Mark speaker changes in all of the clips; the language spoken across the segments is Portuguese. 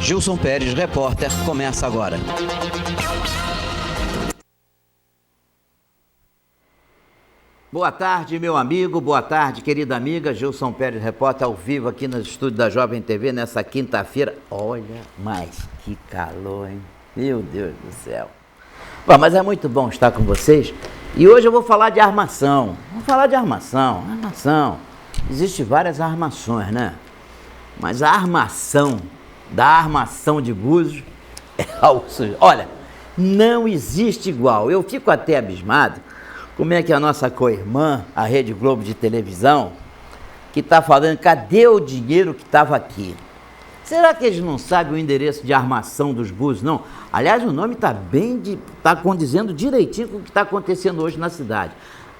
Speaker 1: Gilson Pérez, repórter, começa agora. Boa tarde, meu amigo, boa tarde, querida amiga. Gilson Pérez, repórter, ao vivo aqui no estúdio da Jovem TV nessa quinta-feira. Olha, mas que calor, hein? Meu Deus do céu. Bom, mas é muito bom estar com vocês. E hoje eu vou falar de armação. Vamos falar de armação. Existem várias armações, né? Mas a armação de Búzios é algo... Olha, não existe igual. Eu fico até abismado como é que a nossa co-irmã, a Rede Globo de televisão, que está falando, cadê o dinheiro que estava aqui? Será que eles não sabem o endereço de armação dos Búzios, não? Aliás, o nome está condizendo direitinho com o que está acontecendo hoje na cidade.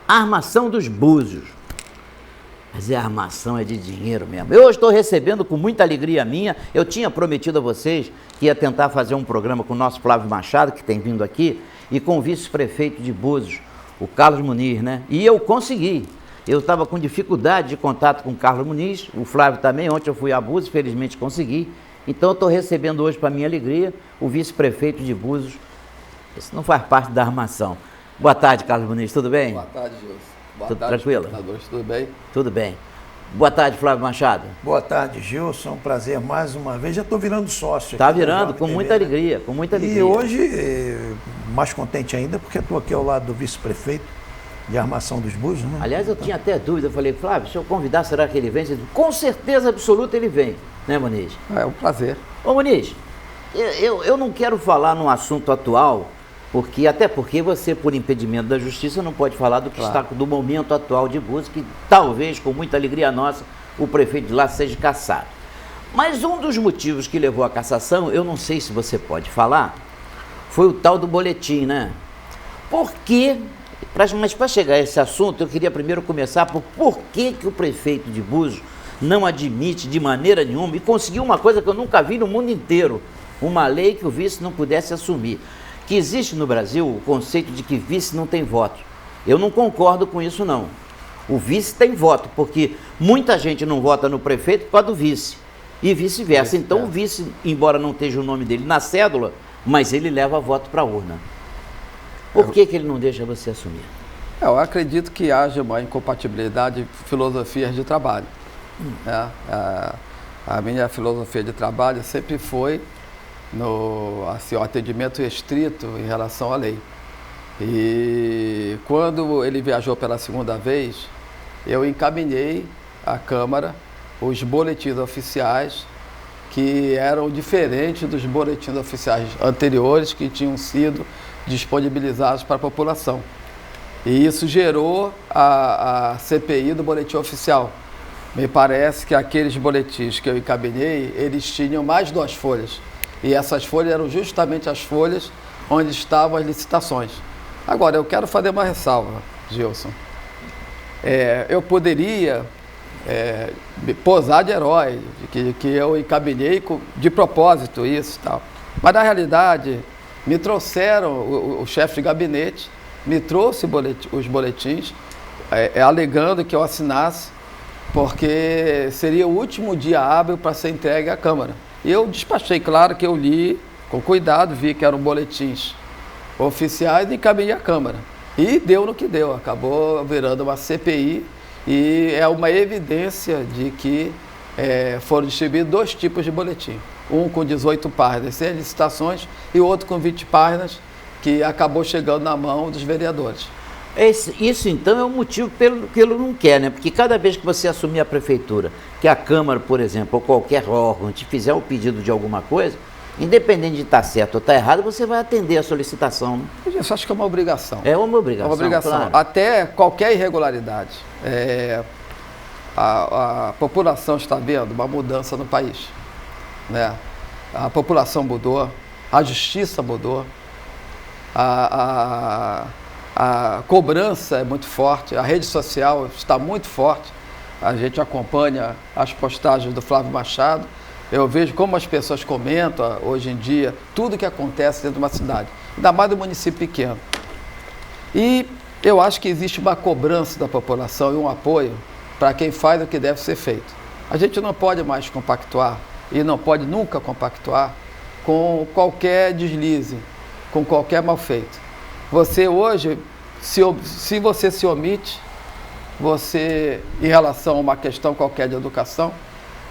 Speaker 1: Armação dos Búzios. Mas a armação é de dinheiro mesmo. Eu estou recebendo com muita alegria minha. Eu tinha prometido a vocês que ia tentar fazer um programa com o nosso Flávio Machado, que tem vindo aqui, e com o vice-prefeito de Búzios, o Carlos Muniz, né? E eu consegui. Eu estava com dificuldade de contato com o Carlos Muniz, o Flávio também. Ontem eu fui a Búzios, felizmente consegui. Então eu estou recebendo hoje, para minha alegria, o vice-prefeito de Búzios. Isso não faz parte da armação. Boa tarde, Carlos Muniz, tudo bem?
Speaker 2: Boa tarde, Gilson. Boa
Speaker 1: Tudo
Speaker 2: tarde,
Speaker 1: tranquilo?
Speaker 2: Tudo bem?
Speaker 1: Tudo bem. Boa tarde, Flávio Machado.
Speaker 3: Boa tarde, Gilson. Um prazer mais uma vez. Já estou virando sócio.
Speaker 1: Está virando, com muita alegria, com muita alegria.
Speaker 3: E hoje, mais contente ainda, porque estou aqui ao lado do vice-prefeito de armação dos Búzios, né?
Speaker 1: Aliás, eu tinha até dúvida. Eu falei, Flávio, se eu convidar, será que ele vem? Você disse, com certeza absoluta ele vem, né, Muniz?
Speaker 2: É um prazer.
Speaker 1: Ô, Muniz, eu não quero falar num assunto atual, até porque você, por impedimento da justiça, não pode falar do que está do momento atual de Búzios, que talvez, com muita alegria nossa, o prefeito de lá seja cassado. Mas um dos motivos que levou à cassação, eu não sei se você pode falar, foi o tal do boletim, né? Mas para chegar a esse assunto, eu queria primeiro começar por que o prefeito de Búzios não admite de maneira nenhuma, e conseguiu uma coisa que eu nunca vi no mundo inteiro, uma lei que o vice não pudesse assumir. Que existe no Brasil o conceito de que vice não tem voto. Eu não concordo com isso, não. O vice tem voto, porque muita gente não vota no prefeito por causa do vice, e vice-versa. Então o vice, embora não esteja o nome dele na cédula, mas ele leva voto para a urna. Por que ele não deixa você assumir?
Speaker 2: Eu acredito que haja uma incompatibilidade de filosofias de trabalho. A minha filosofia de trabalho sempre foi o atendimento restrito em relação à lei. E quando ele viajou pela segunda vez, eu encaminhei à Câmara os boletins oficiais que eram diferentes dos boletins oficiais anteriores que tinham sido disponibilizados para a população. E isso gerou a CPI do boletim oficial. Me parece que aqueles boletins que eu encaminhei, eles tinham mais 2 folhas. E essas folhas eram justamente as folhas onde estavam as licitações. Agora, eu quero fazer uma ressalva, Gilson. Eu poderia posar de herói, que eu encaminhei de propósito isso e tal. Mas, na realidade, me trouxeram, o chefe de gabinete me trouxe os boletins, alegando que eu assinasse, porque seria o último dia hábil para ser entregue à Câmara. E eu despachei, claro que eu li com cuidado, vi que eram boletins oficiais e encaminhei à Câmara. E deu no que deu, acabou virando uma CPI e é uma evidência de que foram distribuídos 2 tipos de boletim. Um com 18 páginas sem licitações e outro com 20 páginas que acabou chegando na mão dos vereadores.
Speaker 1: Isso, então, é o motivo pelo que ele não quer, né? Porque cada vez que você assumir a prefeitura, que a Câmara, por exemplo, ou qualquer órgão te fizer um pedido de alguma coisa, independente de estar certo ou estar errado, você vai atender a solicitação, né?
Speaker 2: Eu acho que é uma obrigação.
Speaker 1: É uma obrigação.
Speaker 2: É uma obrigação.
Speaker 1: Claro.
Speaker 2: Até qualquer irregularidade. A população está vendo uma mudança no país, né? A população mudou, a justiça mudou, a cobrança é muito forte, a rede social está muito forte. A gente acompanha as postagens do Flávio Machado. Eu vejo como as pessoas comentam hoje em dia tudo que acontece dentro de uma cidade, ainda mais do município pequeno. E eu acho que existe uma cobrança da população e um apoio para quem faz o que deve ser feito. A gente não pode mais compactuar e não pode nunca compactuar com qualquer deslize, com qualquer mal feito. Você hoje, se você se omite, você, em relação a uma questão qualquer de educação,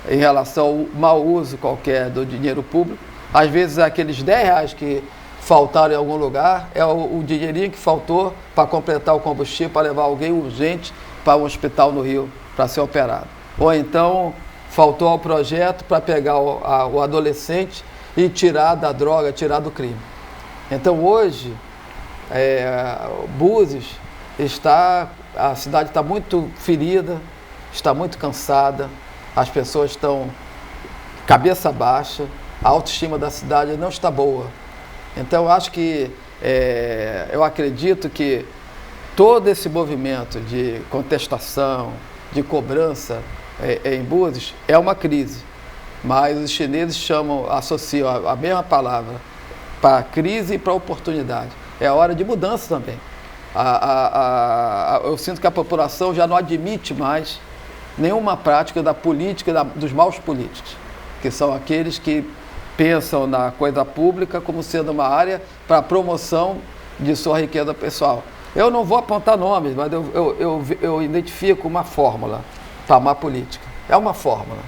Speaker 2: em relação ao mau uso qualquer do dinheiro público, às vezes aqueles R$10 que faltaram em algum lugar é o dinheirinho que faltou para completar o combustível, para levar alguém urgente para um hospital no Rio para ser operado. Ou então faltou ao projeto para pegar o adolescente e tirar da droga, tirar do crime. Então hoje, Búzios a cidade está muito ferida, está muito cansada, as pessoas estão cabeça baixa, a autoestima da cidade não está boa. Então eu acredito que todo esse movimento de contestação, de cobrança em Búzios é uma crise, mas os chineses associam a mesma palavra para crise e para oportunidade. É hora de mudança também. Eu sinto que a população já não admite mais nenhuma prática da política, dos maus políticos, que são aqueles que pensam na coisa pública como sendo uma área para promoção de sua riqueza pessoal. Eu não vou apontar nomes, mas eu identifico uma fórmula para a má política. É uma fórmula.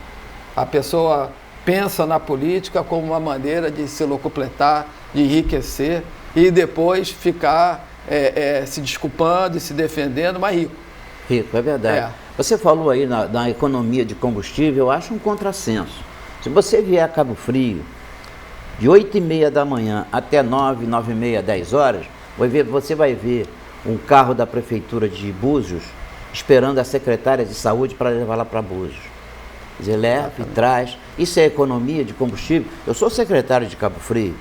Speaker 2: A pessoa pensa na política como uma maneira de se locupletar, de enriquecer e depois ficar se desculpando e se defendendo, mas rico.
Speaker 1: Rico, é verdade. Você falou aí na economia de combustível, eu acho um contrassenso. Se você vier a Cabo Frio, de 8h30 da manhã até 9, 9h30, 10 horas, você vai ver um carro da prefeitura de Búzios esperando a secretária de saúde para levar lá para Búzios. Quer dizer, leva e traz. Isso é economia de combustível. Eu sou secretário de Cabo Frio.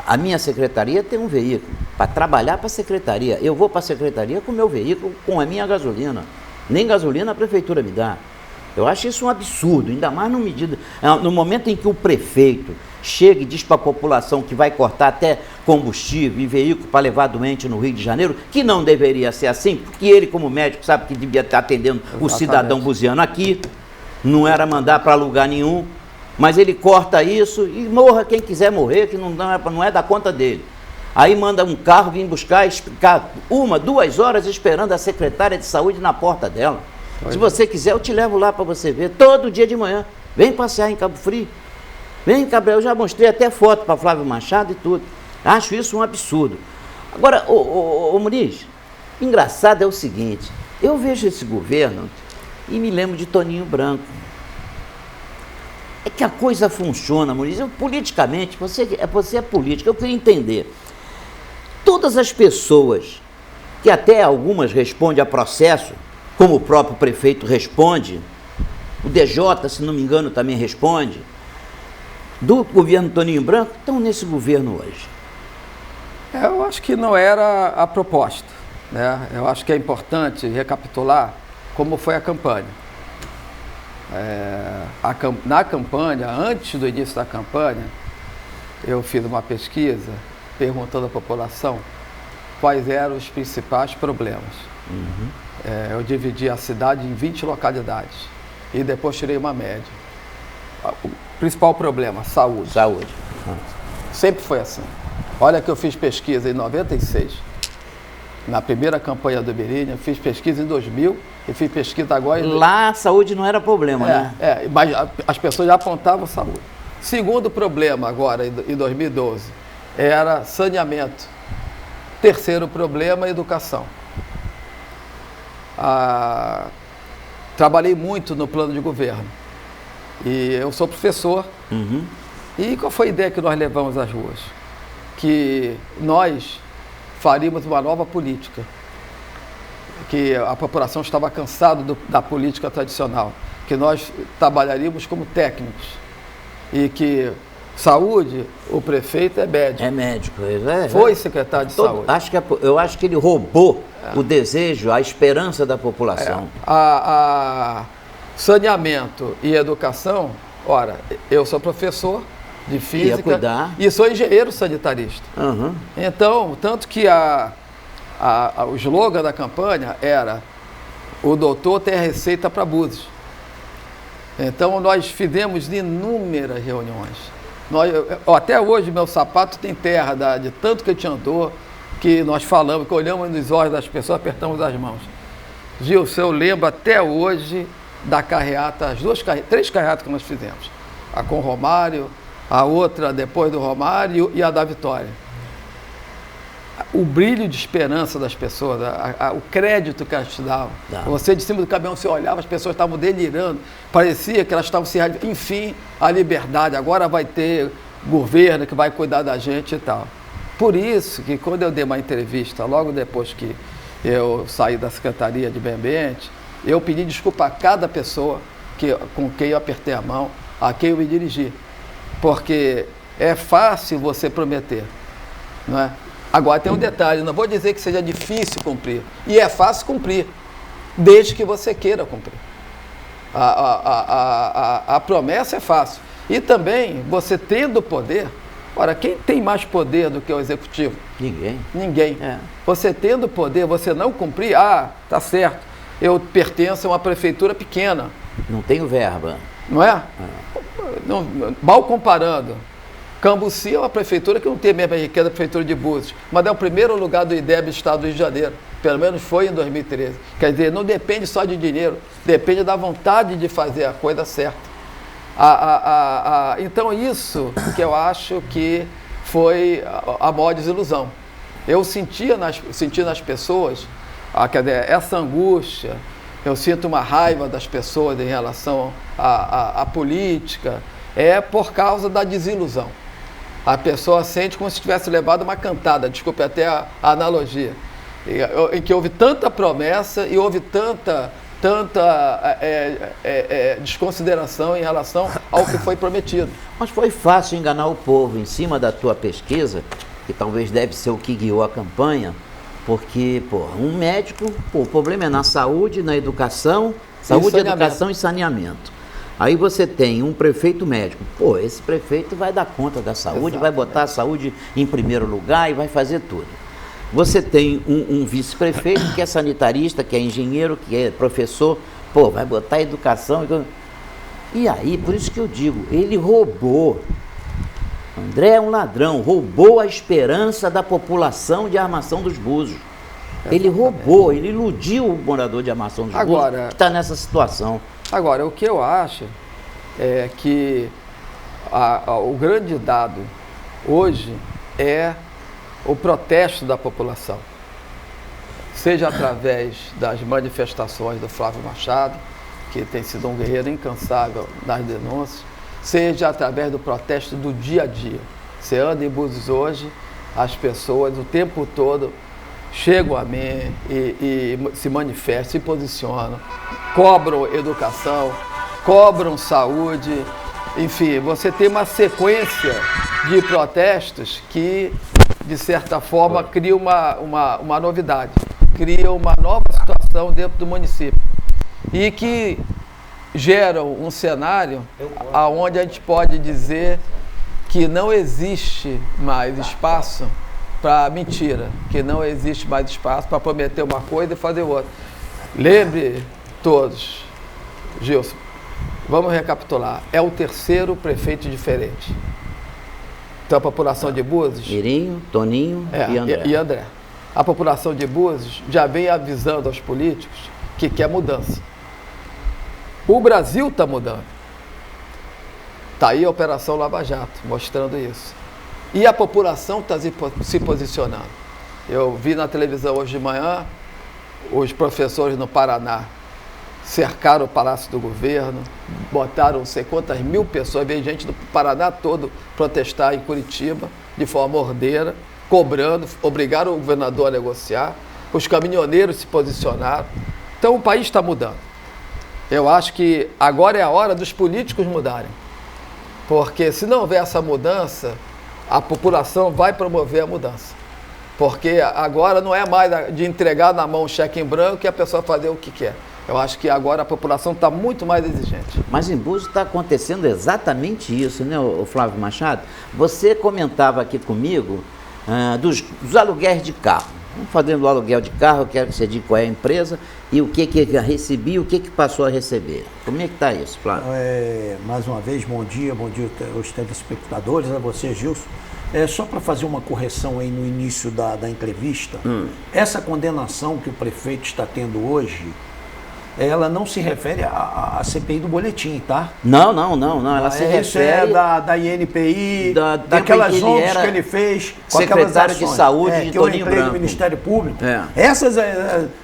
Speaker 1: A minha secretaria tem um veículo para trabalhar para a secretaria. Eu vou para a secretaria com o meu veículo, com a minha gasolina. Nem gasolina a prefeitura me dá. Eu acho isso um absurdo, ainda mais no momento em que o prefeito chega e diz para a população que vai cortar até combustível e veículo para levar doente no Rio de Janeiro, que não deveria ser assim, porque ele, como médico, sabe que devia estar atendendo o cidadão buziano aqui, não era mandar para lugar nenhum, mas ele corta isso e morra quem quiser morrer, que não é da conta dele. Aí manda um carro vir buscar, ficar 1, 2 horas esperando a secretária de saúde na porta dela. Se você quiser, eu te levo lá para você ver, todo dia de manhã. Vem passear em Cabo Frio. Vem, Gabriel, eu já mostrei até foto para Flávio Machado e tudo. Acho isso um absurdo. Agora, ô Muniz, engraçado é o seguinte, eu vejo esse governo e me lembro de Toninho Branco. É que a coisa funciona, Muniz. Politicamente, você é político, eu queria entender. Todas as pessoas, que até algumas respondem a processo, como o próprio prefeito responde, o DJ, se não me engano, também responde, do governo Toninho Branco, estão nesse governo hoje.
Speaker 2: Eu acho que não era a proposta, né? Eu acho que é importante recapitular como foi a campanha. Na campanha, antes do início da campanha, eu fiz uma pesquisa perguntando à população quais eram os principais problemas. Eu dividi a cidade em 20 localidades e depois tirei uma média. O principal problema, saúde.
Speaker 1: Saúde.
Speaker 2: Sempre foi assim. Olha que eu fiz pesquisa em 96, na primeira campanha do Birinha, fiz pesquisa em 2000 e fiz pesquisa agora em...
Speaker 1: Lá a saúde não era problema, né?
Speaker 2: Mas as pessoas já apontavam saúde. Segundo problema agora, em 2012, era saneamento. Terceiro problema, educação. Trabalhei muito no plano de governo. E eu sou professor. E qual foi a ideia que nós levamos às ruas? Que nós faríamos uma nova política. Que a população estava cansada da política tradicional. Que nós trabalharíamos como técnicos. E que saúde, o prefeito é médico.
Speaker 1: É médico.
Speaker 2: Foi secretário de saúde.
Speaker 1: Eu acho que ele roubou o desejo, a esperança da população.
Speaker 2: Saneamento e educação, ora, eu sou professor de física e sou engenheiro sanitarista. Então, tanto que o slogan da campanha era: o doutor tem a receita para Búzios. Então, nós fizemos inúmeras reuniões. Até hoje, meu sapato tem terra, de tanto que a gente andou, que nós falamos, que olhamos nos olhos das pessoas, apertamos as mãos. Gilson, eu lembro até hoje da carreata, três carreatas que nós fizemos. A com o Romário, a outra depois do Romário e a da Vitória. O brilho de esperança das pessoas, o crédito que elas te davam. Você de cima do caminhão, você olhava, as pessoas estavam delirando, parecia que elas estavam se... Enfim, a liberdade, agora vai ter governo que vai cuidar da gente e tal. Por isso que quando eu dei uma entrevista, logo depois que eu saí da Secretaria de Meio Ambiente, eu pedi desculpa a cada pessoa com quem eu apertei a mão, a quem eu me dirigi. Porque é fácil você prometer, não é? Agora tem um detalhe, não vou dizer que seja difícil cumprir, e é fácil cumprir, desde que você queira cumprir. A promessa é fácil. E também, você tendo poder, ora, quem tem mais poder do que o executivo?
Speaker 1: Ninguém.
Speaker 2: Ninguém. Você tendo poder, você não cumprir, tá certo, eu pertenço a uma prefeitura pequena.
Speaker 1: Não tenho verba.
Speaker 2: Não é? Não, mal comparando. Cambuci é uma prefeitura que não tem a mesma riqueza da prefeitura de Búzios, mas é o primeiro lugar do IDEB do estado do Rio de Janeiro, pelo menos foi em 2013. Quer dizer, não depende só de dinheiro, depende da vontade de fazer a coisa certa. Então isso que eu acho que foi a maior desilusão. Eu senti nas pessoas, quer dizer, essa angústia, eu sinto uma raiva das pessoas em relação à política, é por causa da desilusão. A pessoa sente como se tivesse levado uma cantada, desculpe até a analogia, em que houve tanta promessa e houve tanta desconsideração em relação ao que foi prometido.
Speaker 1: Mas foi fácil enganar o povo em cima da tua pesquisa, que talvez deve ser o que guiou a campanha, porque, um médico, o problema é na saúde, na educação, educação e saneamento. Aí você tem um prefeito médico, esse prefeito vai dar conta da saúde, vai botar a saúde em primeiro lugar e vai fazer tudo. Você tem um vice-prefeito que é sanitarista, que é engenheiro, que é professor, vai botar a educação. E aí, por isso que eu digo, ele roubou. André é um ladrão, roubou a esperança da população de Armação dos Búzios. Ele roubou, ele iludiu o morador de Armação dos Búzios que está nessa situação.
Speaker 2: Agora, o que eu acho é que o grande dado hoje é o protesto da população, seja através das manifestações do Flávio Machado, que tem sido um guerreiro incansável nas denúncias, seja através do protesto do dia a dia. Você anda em Búzios hoje, as pessoas o tempo todo chegam a mim e se manifestam, se posicionam, cobram educação, cobram saúde, enfim, você tem uma sequência de protestos que, de certa forma, cria uma novidade, cria uma nova situação dentro do município e que geram um cenário onde a gente pode dizer que não existe mais espaço para mentira, que não existe mais espaço para prometer uma coisa e fazer outra. Lembre todos, Gilson, vamos recapitular, é o terceiro prefeito diferente. Então a população de Búzios...
Speaker 1: Mirinho, Toninho
Speaker 2: e André. A população de Búzios já vem avisando aos políticos que quer mudança. O Brasil está mudando. Está aí a Operação Lava Jato, mostrando isso. E a população está se posicionando. Eu vi na televisão hoje de manhã, os professores no Paraná cercaram o Palácio do Governo, botaram não sei quantas mil pessoas, veio gente do Paraná todo protestar em Curitiba, de forma ordeira, cobrando, obrigaram o governador a negociar, os caminhoneiros se posicionaram. Então o país está mudando. Eu acho que agora é a hora dos políticos mudarem, porque se não houver essa mudança, a população vai promover a mudança. Porque agora não é mais de entregar na mão um cheque em branco e a pessoa fazer o que quer. Eu acho que agora a população está muito mais exigente.
Speaker 1: Mas em Búzios está acontecendo exatamente isso, né, o Flávio Machado? Você comentava aqui comigo dos aluguéis de carro. Vamos fazendo o aluguel de carro, eu quero que você diga qual é a empresa e o que eu recebi e o que passou a receber. Como é que está isso, Flávio?
Speaker 3: Mais uma vez, bom dia aos telespectadores, a você, Gilson. Só para fazer uma correção aí no início da entrevista, essa condenação que o prefeito está tendo hoje, ela não se refere à CPI do boletim, tá?
Speaker 1: Não, ela se refere...
Speaker 3: Isso é da INPI, daquelas ONGs que ele fez, com
Speaker 1: secretário de Saúde de
Speaker 3: que eu
Speaker 1: Toninho
Speaker 3: entrei
Speaker 1: Branco.
Speaker 3: no Ministério Público. Essas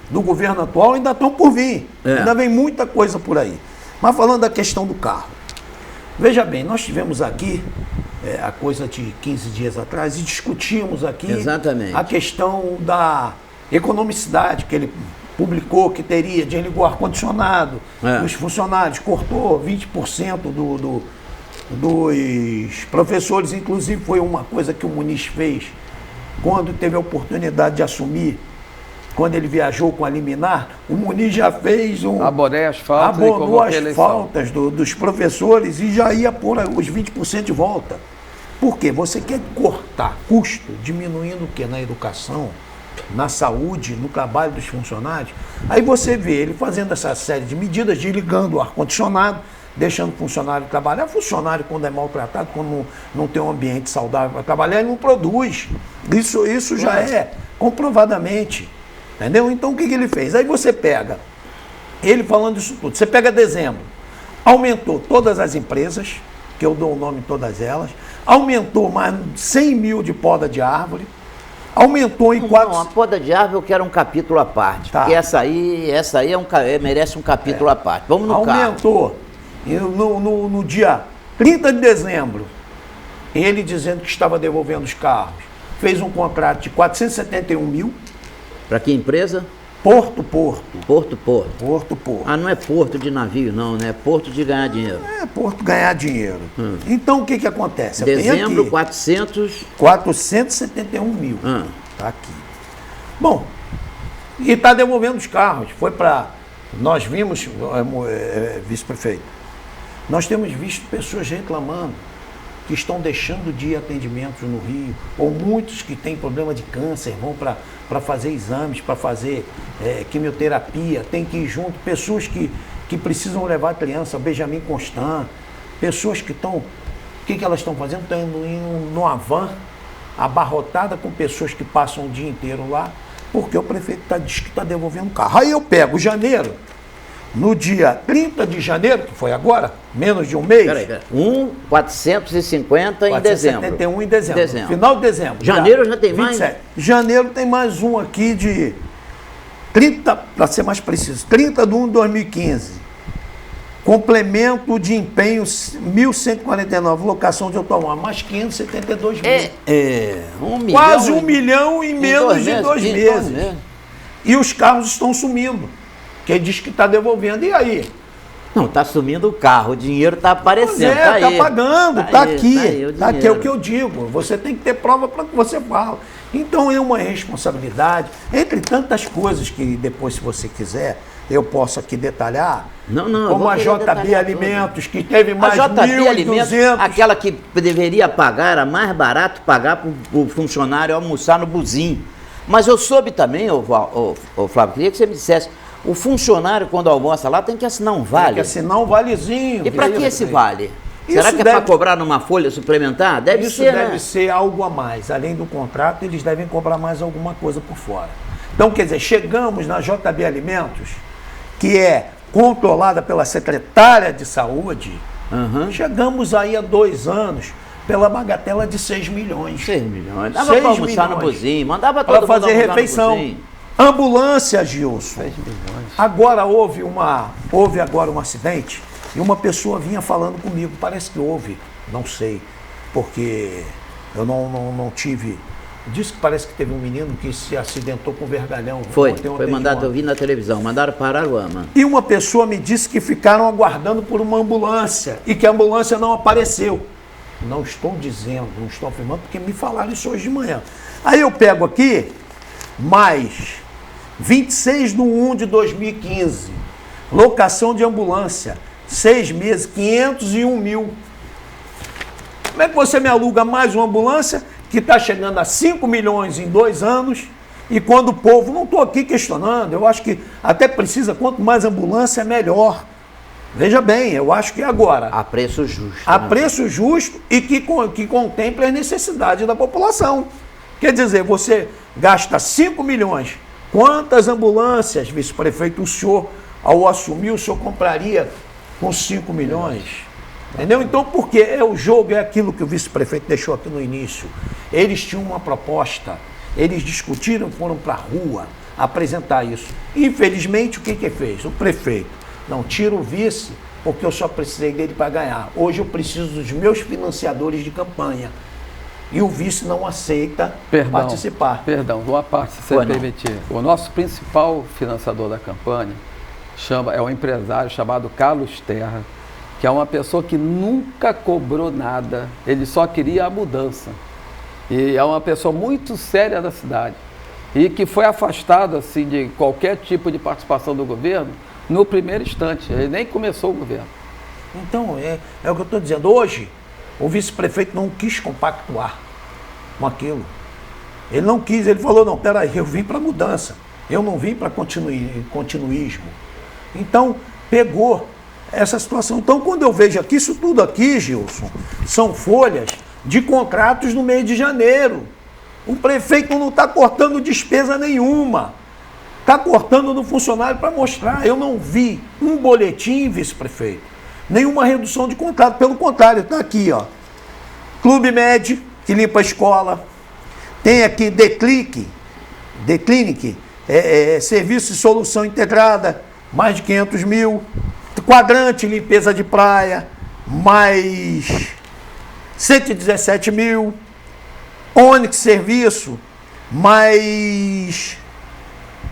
Speaker 3: do governo atual ainda estão por vir, ainda vem muita coisa por aí. Mas falando da questão do carro, veja bem, nós tivemos aqui, há coisa de 15 dias atrás, e discutimos aqui a questão da economicidade que ele publicou que teria, desligou o ar-condicionado, os funcionários, cortou 20% dos professores, inclusive foi uma coisa que o Muniz fez quando teve a oportunidade de assumir, quando ele viajou com a liminar, o Muniz já fez abonou as faltas dos professores e já ia pôr os 20% de volta. Por quê? Você quer cortar custo, diminuindo o quê? Na educação, na saúde, no trabalho dos funcionários. Aí você vê ele fazendo essa série de medidas, desligando o ar-condicionado, deixando o funcionário trabalhar. O funcionário, quando é maltratado, quando não tem um ambiente saudável para trabalhar, ele não produz. Isso já é comprovadamente. Entendeu? Então o que ele fez? Aí você pega, ele falando isso tudo, você pega dezembro, aumentou todas as empresas, que eu dou o nome em todas elas, aumentou mais 100 mil de poda de árvore, aumentou em 4...
Speaker 1: Não, a poda de árvore eu quero um capítulo à parte, porque essa aí merece um capítulo à parte. Vamos no carro.
Speaker 3: Aumentou. No dia 30 de dezembro, ele dizendo que estava devolvendo os carros, fez um contrato de 471 mil.
Speaker 1: Para que empresa?
Speaker 3: Porto.
Speaker 1: Porto.
Speaker 3: Ah,
Speaker 1: não é porto de navio, não, né? É porto de ganhar dinheiro.
Speaker 3: É porto ganhar dinheiro. Então, o que acontece?
Speaker 1: Dezembro,
Speaker 3: 471 mil. Tá aqui. Bom, e está devolvendo os carros. Foi para... Nós vimos, vice-prefeito, nós temos visto pessoas reclamando que estão deixando de ir a atendimentos no Rio, ou muitos que têm problema de câncer, vão para fazer exames, para fazer quimioterapia, tem que ir junto, pessoas que precisam levar a criança, Benjamin Constant, pessoas que estão, o que elas estão fazendo? Estão indo numa van, abarrotada com pessoas que passam o dia inteiro lá, porque o prefeito diz que está devolvendo o carro. Aí eu pego janeiro, no dia 30 de janeiro, que foi agora, menos de um mês.
Speaker 1: Peraí. 450 em dezembro.
Speaker 3: 471 em dezembro. Final de dezembro.
Speaker 1: Janeiro já tem 27. Mais?
Speaker 3: Janeiro tem mais um aqui de 30, para ser mais preciso, 30 de 1 de 2015. Complemento de empenho 1.149, locação de automóvel, mais 572 mil. Quase 1 milhão em menos de 2 meses. E os carros estão sumindo. Que ele diz que está devolvendo, e aí?
Speaker 1: Não, está sumindo o carro, o dinheiro está aparecendo.
Speaker 3: Está pagando, está aqui. Está aqui, é o que eu digo. Você tem que ter prova para que você fala. Então é uma responsabilidade, entre tantas coisas que depois, se você quiser, eu posso aqui detalhar. Como a JB Alimentos, que teve mais 1.200.
Speaker 1: Aquela que deveria pagar, era mais barato pagar para o funcionário almoçar no buzinho. Mas eu soube também, Flávio, queria que você me dissesse, o funcionário, quando almoça lá, tem que assinar um vale.
Speaker 3: Tem que assinar um valezinho.
Speaker 1: E para que esse vale? Será que é para cobrar numa folha suplementar? Deve
Speaker 3: ser algo a mais. Além do contrato, eles devem cobrar mais alguma coisa por fora. Então, quer dizer, chegamos na JB Alimentos, que é controlada pela secretária de saúde, chegamos aí há 2 anos pela bagatela de 6 milhões.
Speaker 1: 6 milhões. Dava para almoçar no buzinho, mandava todo mundo
Speaker 3: para fazer refeição. Ambulância, Gilson. Agora houve agora um acidente e uma pessoa vinha falando comigo. Parece que houve, não sei, porque eu não tive. Disse que parece que teve um menino que se acidentou com vergalhão.
Speaker 1: Foi mandado, eu vi na televisão, mandaram para Araruama.
Speaker 3: E uma pessoa me disse que ficaram aguardando por uma ambulância e que a ambulância não apareceu. Não estou dizendo, não estou afirmando, porque me falaram isso hoje de manhã. Aí eu pego aqui, mais 26 de 1 de 2015, locação de ambulância, 6 meses, 501 mil. Como é que você me aluga mais uma ambulância que está chegando a 5 milhões em 2 anos E quando o povo, não estou aqui questionando, eu acho que até precisa, quanto mais ambulância, melhor. Veja bem, eu acho que agora...
Speaker 1: A preço justo.
Speaker 3: A preço justo e que contemple as necessidades da população. Quer dizer, você gasta 5 milhões. Quantas ambulâncias, vice-prefeito, o senhor, ao assumir, o senhor compraria com 5 milhões? Entendeu? Então, porque é o jogo, é aquilo que o vice-prefeito deixou aqui no início. Eles tinham uma proposta, eles discutiram, foram para a rua apresentar isso. Infelizmente, o que fez? O prefeito, não, tira o vice, porque eu só precisei dele para ganhar. Hoje eu preciso dos meus financiadores de campanha. E o vice não aceita participar.
Speaker 2: Perdão, uma parte, se você permitir. O nosso principal financiador da campanha é um empresário chamado Carlos Terra, que é uma pessoa que nunca cobrou nada, ele só queria a mudança. E é uma pessoa muito séria da cidade e que foi afastado assim, de qualquer tipo de participação do governo no primeiro instante, ele nem começou o governo.
Speaker 3: Então, é o que eu estou dizendo. Hoje, o vice-prefeito não quis compactuar com aquilo. Ele não quis, ele falou, não, peraí, eu vim para mudança, eu não vim para continuismo. Então, pegou essa situação. Então, quando eu vejo aqui, isso tudo aqui, Gilson, são folhas de contratos no mês de janeiro. O prefeito não está cortando despesa nenhuma. Está cortando no funcionário para mostrar. Eu não vi um boletim, vice-prefeito, nenhuma redução de contrato. Pelo contrário, está aqui, ó. Clube Med, que limpa a escola. Tem aqui The Clinic, serviço de solução integrada, mais de 500 mil. Quadrante, limpeza de praia, mais 117 mil. Onyx Serviço, mais...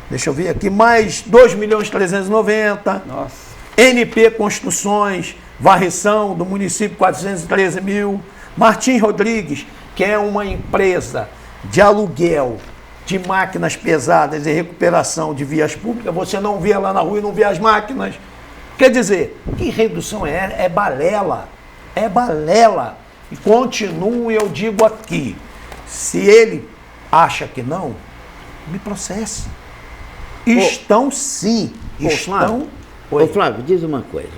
Speaker 3: Deixa eu ver aqui, mais 2.390.000.
Speaker 2: Nossa.
Speaker 3: NP Construções, varrição do município, 413 mil. Martim Rodrigues, que é uma empresa de aluguel de máquinas pesadas e recuperação de vias públicas, você não vê lá na rua e não vê as máquinas. Quer dizer, que redução é? É balela. É balela. E continuo, eu digo aqui, se ele acha que não, me processe. Estão sim. Estão.
Speaker 1: Ô Flávio, diz uma coisa.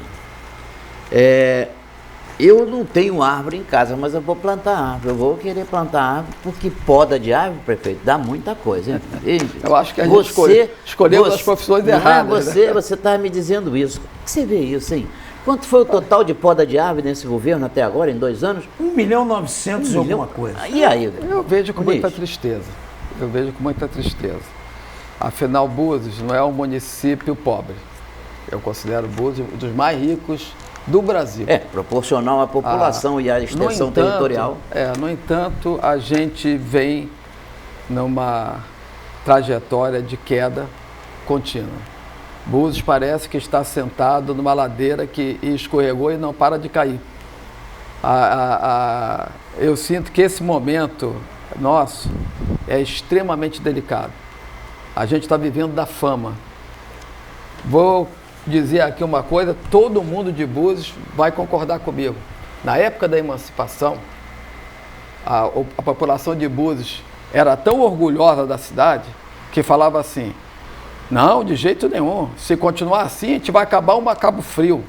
Speaker 1: Eu não tenho árvore em casa, mas eu vou plantar árvore. Eu vou querer plantar árvore, porque poda de árvore, prefeito, dá muita coisa. Hein?
Speaker 2: Eu acho que a gente escolheu as profissões erradas.
Speaker 1: Você está me dizendo isso. Como você vê isso, hein? Quanto foi o total de poda de árvore nesse governo até agora, em 2 anos?
Speaker 3: 1.900.000 e alguma coisa.
Speaker 1: E aí?
Speaker 2: Eu vejo com muita tristeza. Afinal, Búzios não é um município pobre. Eu considero Búzios um dos mais ricos do Brasil.
Speaker 1: Proporcional à população e à extensão territorial.
Speaker 2: No entanto, a gente vem numa trajetória de queda contínua. Búzios parece que está sentado numa ladeira que escorregou e não para de cair. Eu sinto que esse momento nosso é extremamente delicado. A gente está vivendo da fama. Vou dizer aqui uma coisa, todo mundo de Búzios vai concordar comigo. Na época da emancipação, a população de Búzios era tão orgulhosa da cidade que falava assim, não, de jeito nenhum, se continuar assim, a gente vai acabar uma Cabo Frio.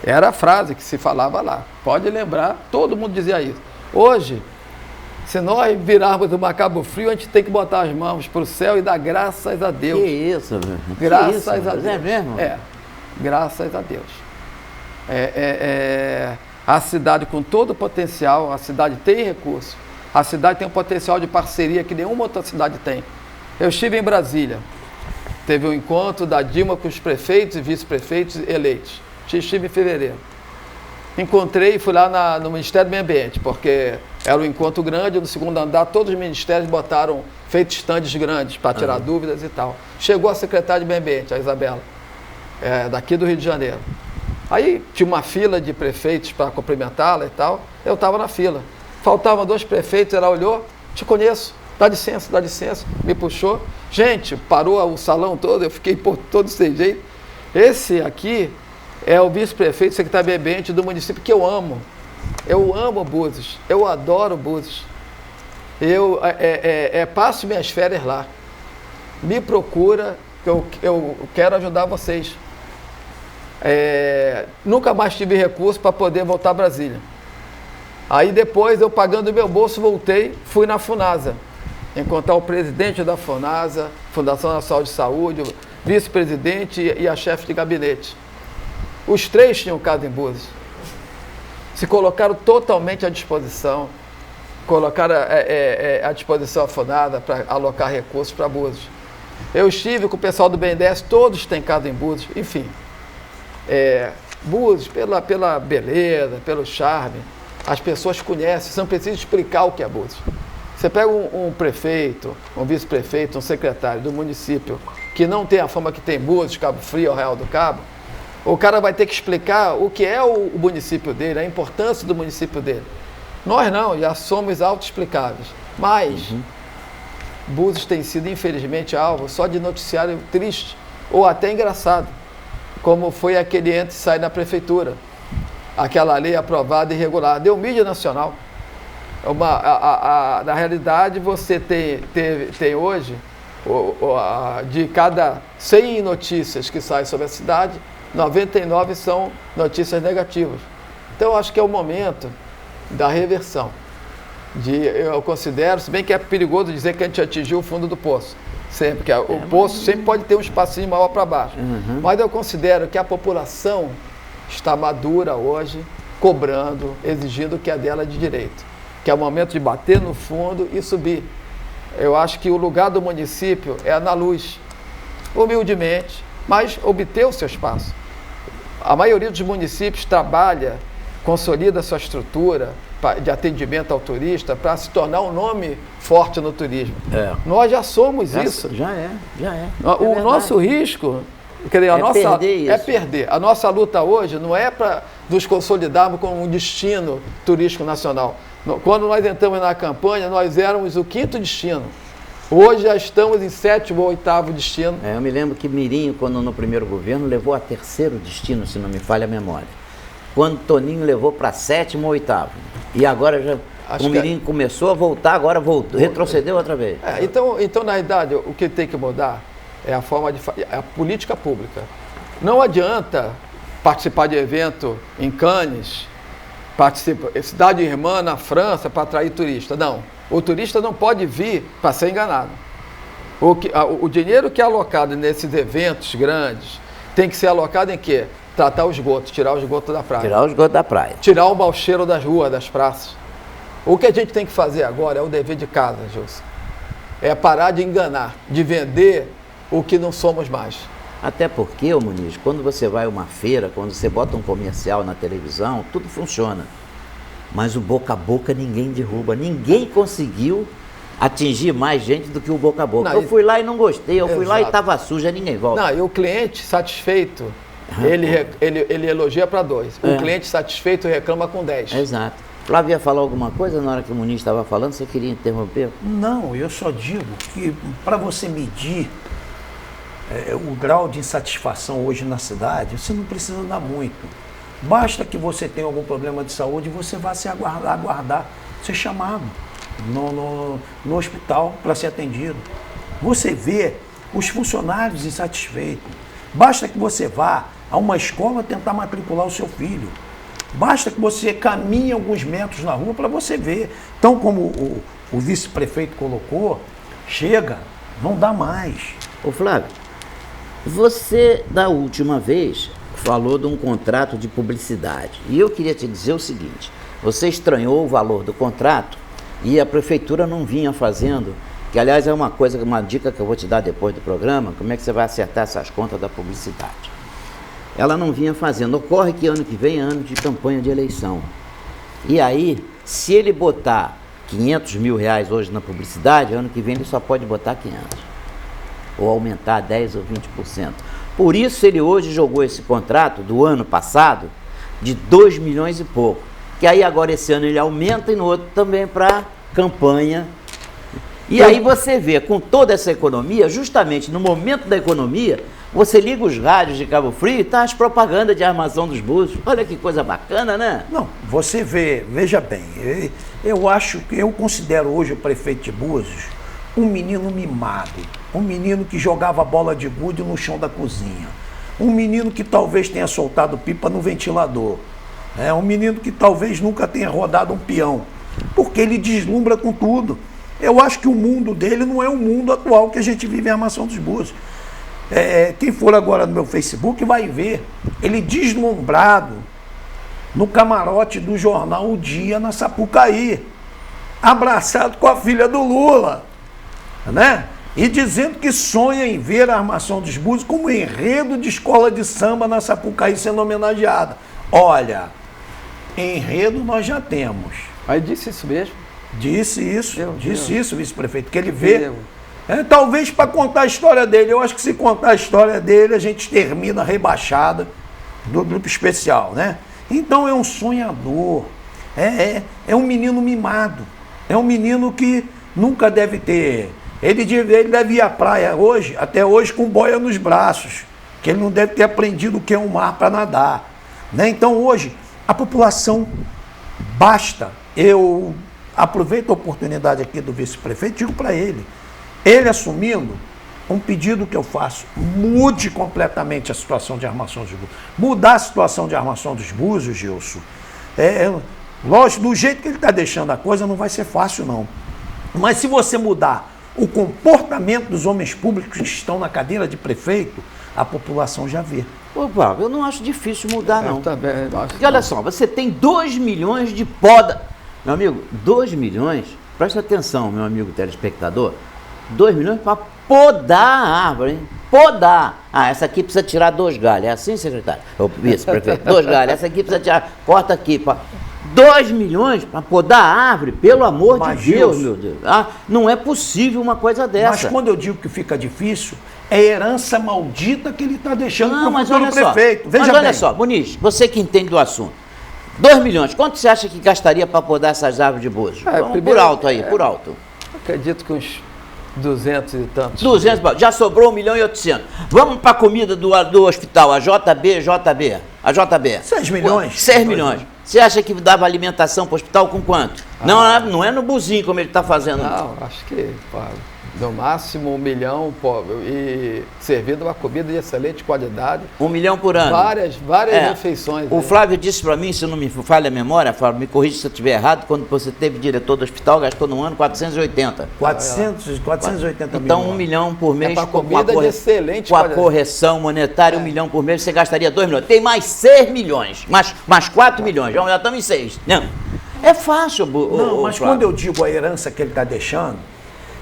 Speaker 2: Era a frase que se falava lá. Pode lembrar, todo mundo dizia isso. Hoje, se nós virarmos uma Cabo Frio, a gente tem que botar as mãos para o céu e dar graças a Deus.
Speaker 1: Que isso, velho?
Speaker 2: Graças a Deus.
Speaker 1: É mesmo?
Speaker 2: Graças a Deus. A cidade com todo o potencial, a cidade tem recurso, a cidade tem um potencial de parceria que nenhuma outra cidade tem. Eu estive em Brasília, teve um encontro da Dilma com os prefeitos e vice-prefeitos eleitos. Estive em fevereiro. Encontrei e fui lá no Ministério do Meio Ambiente, porque era um encontro grande, no segundo andar todos os ministérios botaram, feito estandes grandes para tirar dúvidas e tal. Chegou a secretária de Meio Ambiente, a Isabela, daqui do Rio de Janeiro. Aí tinha uma fila de prefeitos para cumprimentá-la e tal, eu estava na fila. Faltavam 2 prefeitos, ela olhou, te conheço, dá licença, me puxou. Gente, parou o salão todo, eu fiquei por todo sem jeito. Esse aqui é o vice-prefeito, secretário de Meio Ambiente do município que eu amo. Eu amo Búzios, eu adoro Búzios. Eu passo minhas férias lá. Me procura, que eu quero ajudar vocês. Nunca mais tive recurso para poder voltar a Brasília. Aí depois, eu pagando do meu bolso, voltei, fui na FUNASA, encontrar o presidente da FUNASA, Fundação Nacional de Saúde, o vice-presidente e a chefe de gabinete. Os três tinham casa em Búzios. Se colocaram totalmente à disposição, colocaram à disposição a FUNASA para alocar recursos para Búzios. Eu estive com o pessoal do BNDES, todos têm casa em Búzios, enfim. Búzios, pela beleza, pelo charme, as pessoas conhecem, você não precisa explicar o que é Búzios. Você pega um prefeito, um vice-prefeito, um secretário do município que não tem a fama que tem Búzios, Cabo Frio, Arraial do Cabo, o cara vai ter que explicar o que é o município dele, a importância do município dele. Nós não, já somos autoexplicáveis. Mas Búzios tem sido, infelizmente, alvo só de noticiário triste ou até engraçado, como foi aquele entra e sai na prefeitura. Aquela lei aprovada e irregular. Deu mídia nacional. Na realidade, você tem hoje, de cada 100 notícias que saem sobre a cidade, 99 são notícias negativas. Então, eu acho que é o momento da reversão. Eu considero, se bem que é perigoso dizer que a gente atingiu o fundo do poço. Sempre, porque o poço sempre pode ter um espacinho maior para baixo. Mas eu considero que a população está madura hoje, cobrando, exigindo o que é dela de direito. Que é o momento de bater no fundo e subir. Eu acho que o lugar do município é na luz, humildemente, mas obter o seu espaço. A maioria dos municípios trabalha, consolida sua estrutura de atendimento ao turista para se tornar um nome forte no turismo. Nós já somos isso.
Speaker 1: Já é.
Speaker 2: O nosso risco, quer dizer, é perder. A nossa luta hoje não é para nos consolidarmos como um destino turístico nacional. Quando nós entramos na campanha, nós éramos o 5º destino. Hoje já estamos em 7º ou 8º destino.
Speaker 1: Eu me lembro que Mirinho, quando no primeiro governo, levou a 3º destino, se não me falha a memória. Quando Toninho levou para 7º ou 8º. E agora já o Mirinho começou a voltar, agora voltou, retrocedeu outra vez.
Speaker 2: Então, na verdade, o que tem que mudar é a forma de a política pública. Não adianta participar de evento em Cannes, cidade irmã na França para atrair turista. Não. O turista não pode vir para ser enganado. O dinheiro que é alocado nesses eventos grandes tem que ser alocado em quê? Tratar o esgoto, tirar o esgoto da praia.
Speaker 1: Tirar o esgoto da praia.
Speaker 2: Tirar o mau cheiro das ruas, das praças. O que a gente tem que fazer agora é o dever de casa, Gilson. É parar de enganar, de vender o que não somos mais.
Speaker 1: Até porque, Muniz, quando você vai a uma feira, quando você bota um comercial na televisão, tudo funciona. Mas o boca a boca ninguém derruba. Ninguém conseguiu atingir mais gente do que o boca a boca. Eu fui lá e não gostei, eu fui lá e estava suja, ninguém volta.
Speaker 2: E o cliente satisfeito, ele elogia para 2. O cliente satisfeito reclama com 10.
Speaker 1: Exato. Flávio ia falar alguma coisa na hora que o Muniz estava falando? Você queria interromper?
Speaker 3: Não, eu só digo que para você medir o grau de insatisfação hoje na cidade, você não precisa dar muito. Basta que você tenha algum problema de saúde e você vá se aguardar, ser chamado no hospital para ser atendido. Você vê os funcionários insatisfeitos. Basta que você vá a uma escola tentar matricular o seu filho. Basta que você caminhe alguns metros na rua para você ver. Então, como o vice-prefeito colocou, chega, não dá mais.
Speaker 1: Ô Flávio, você da última vez falou de um contrato de publicidade. E eu queria te dizer o seguinte, você estranhou o valor do contrato e a prefeitura não vinha fazendo, que aliás é uma dica que eu vou te dar depois do programa, como é que você vai acertar essas contas da publicidade. Ela não vinha fazendo. Ocorre que ano que vem é ano de campanha de eleição. E aí, se ele botar 500 mil reais hoje na publicidade, ano que vem ele só pode botar 500. Ou aumentar 10% ou 20%. Por isso ele hoje jogou esse contrato do ano passado de 2 milhões e pouco. Que aí agora esse ano ele aumenta e no outro também para campanha. E aí você vê, com toda essa economia, justamente no momento da economia, Você liga os rádios de Cabo Frio e tá as propagandas de armação dos Búzios. Olha que coisa bacana, né?
Speaker 3: Não, você veja bem, eu considero hoje o prefeito de Búzios um menino mimado, um menino que jogava bola de gude no chão da cozinha, um menino que talvez tenha soltado pipa no ventilador, um menino que talvez nunca tenha rodado um peão, porque ele deslumbra com tudo. Eu acho que o mundo dele não é o mundo atual que a gente vive em Armação dos Búzios. Quem for agora no meu Facebook vai ver ele deslumbrado no camarote do jornal O Dia na Sapucaí, abraçado com a filha do Lula, né? E dizendo que sonha em ver a Armação dos Búzios como enredo de escola de samba na Sapucaí sendo homenageada. Olha, enredo nós já temos.
Speaker 2: Aí disse isso mesmo?
Speaker 3: Disse isso, vice-prefeito, que ele vê. Talvez para contar a história dele. Eu acho que se contar a história dele, a gente termina a rebaixada do grupo especial, né? Então é um sonhador, é um menino mimado, é um menino que nunca deve ter. Ele deve ir à praia até hoje com boia nos braços, que ele não deve ter aprendido o que é um mar para nadar, né? Então hoje a população basta. Eu aproveito a oportunidade aqui do vice-prefeito e digo para ele assumindo, um pedido que eu faço: mude completamente a situação de Armação dos Búzios. Mudar a situação de Armação dos Búzios, Gilson, lógico, do jeito que ele está deixando a coisa, não vai ser fácil, não. Mas se você mudar o comportamento dos homens públicos que estão na cadeira de prefeito, a população já vê.
Speaker 1: Ô, Paulo, eu não acho difícil mudar, não.
Speaker 2: Também,
Speaker 1: porque olha só, você tem 2 milhões de poda. Meu amigo, 2 milhões, presta atenção, meu amigo telespectador, 2 milhões para podar a árvore, hein? Podar. Essa aqui precisa tirar 2 galhos. É assim, secretário? Ô, vice-prefeito, 2 galhos. Essa aqui precisa tirar. Corta aqui. 2 milhões para podar a árvore, pelo amor de Deus, meu Deus. Não é possível uma coisa dessa.
Speaker 3: Mas quando eu digo que fica difícil, é herança maldita que ele está deixando para o futuro prefeito.
Speaker 1: Veja bem. Olha só, Muniz, você que entende do assunto. 2 milhões, quanto você acha que gastaria para podar essas árvores de Búzios? Por alto aí, por alto.
Speaker 2: Acredito que uns 200 e tantos.
Speaker 1: 200, já sobrou 1.800.000. Vamos para a comida do hospital, a JB.
Speaker 3: 6 milhões.
Speaker 1: 6 milhões. Você acha que dava alimentação para o hospital com quanto? Não é no buzinho como ele está fazendo.
Speaker 2: Não, acho que no máximo 1 milhão e servindo uma comida de excelente qualidade.
Speaker 1: 1 milhão por ano.
Speaker 2: Várias refeições.
Speaker 1: O Flávio disse para mim, se não me falha a memória, Flávio, me corrija se eu estiver errado, quando você teve diretor do hospital, gastou no ano 480.
Speaker 3: 480 milhões.
Speaker 1: Então 1 milhão por mês.
Speaker 2: Para comida de excelente
Speaker 1: qualidade. Com a correção monetária, 1 milhão por mês, você gastaria 2 milhões. Tem mais 6 milhões, mais 4 milhões, já estamos em 6. Não, é fácil.
Speaker 3: Não, mas quando eu digo a herança que ele está deixando,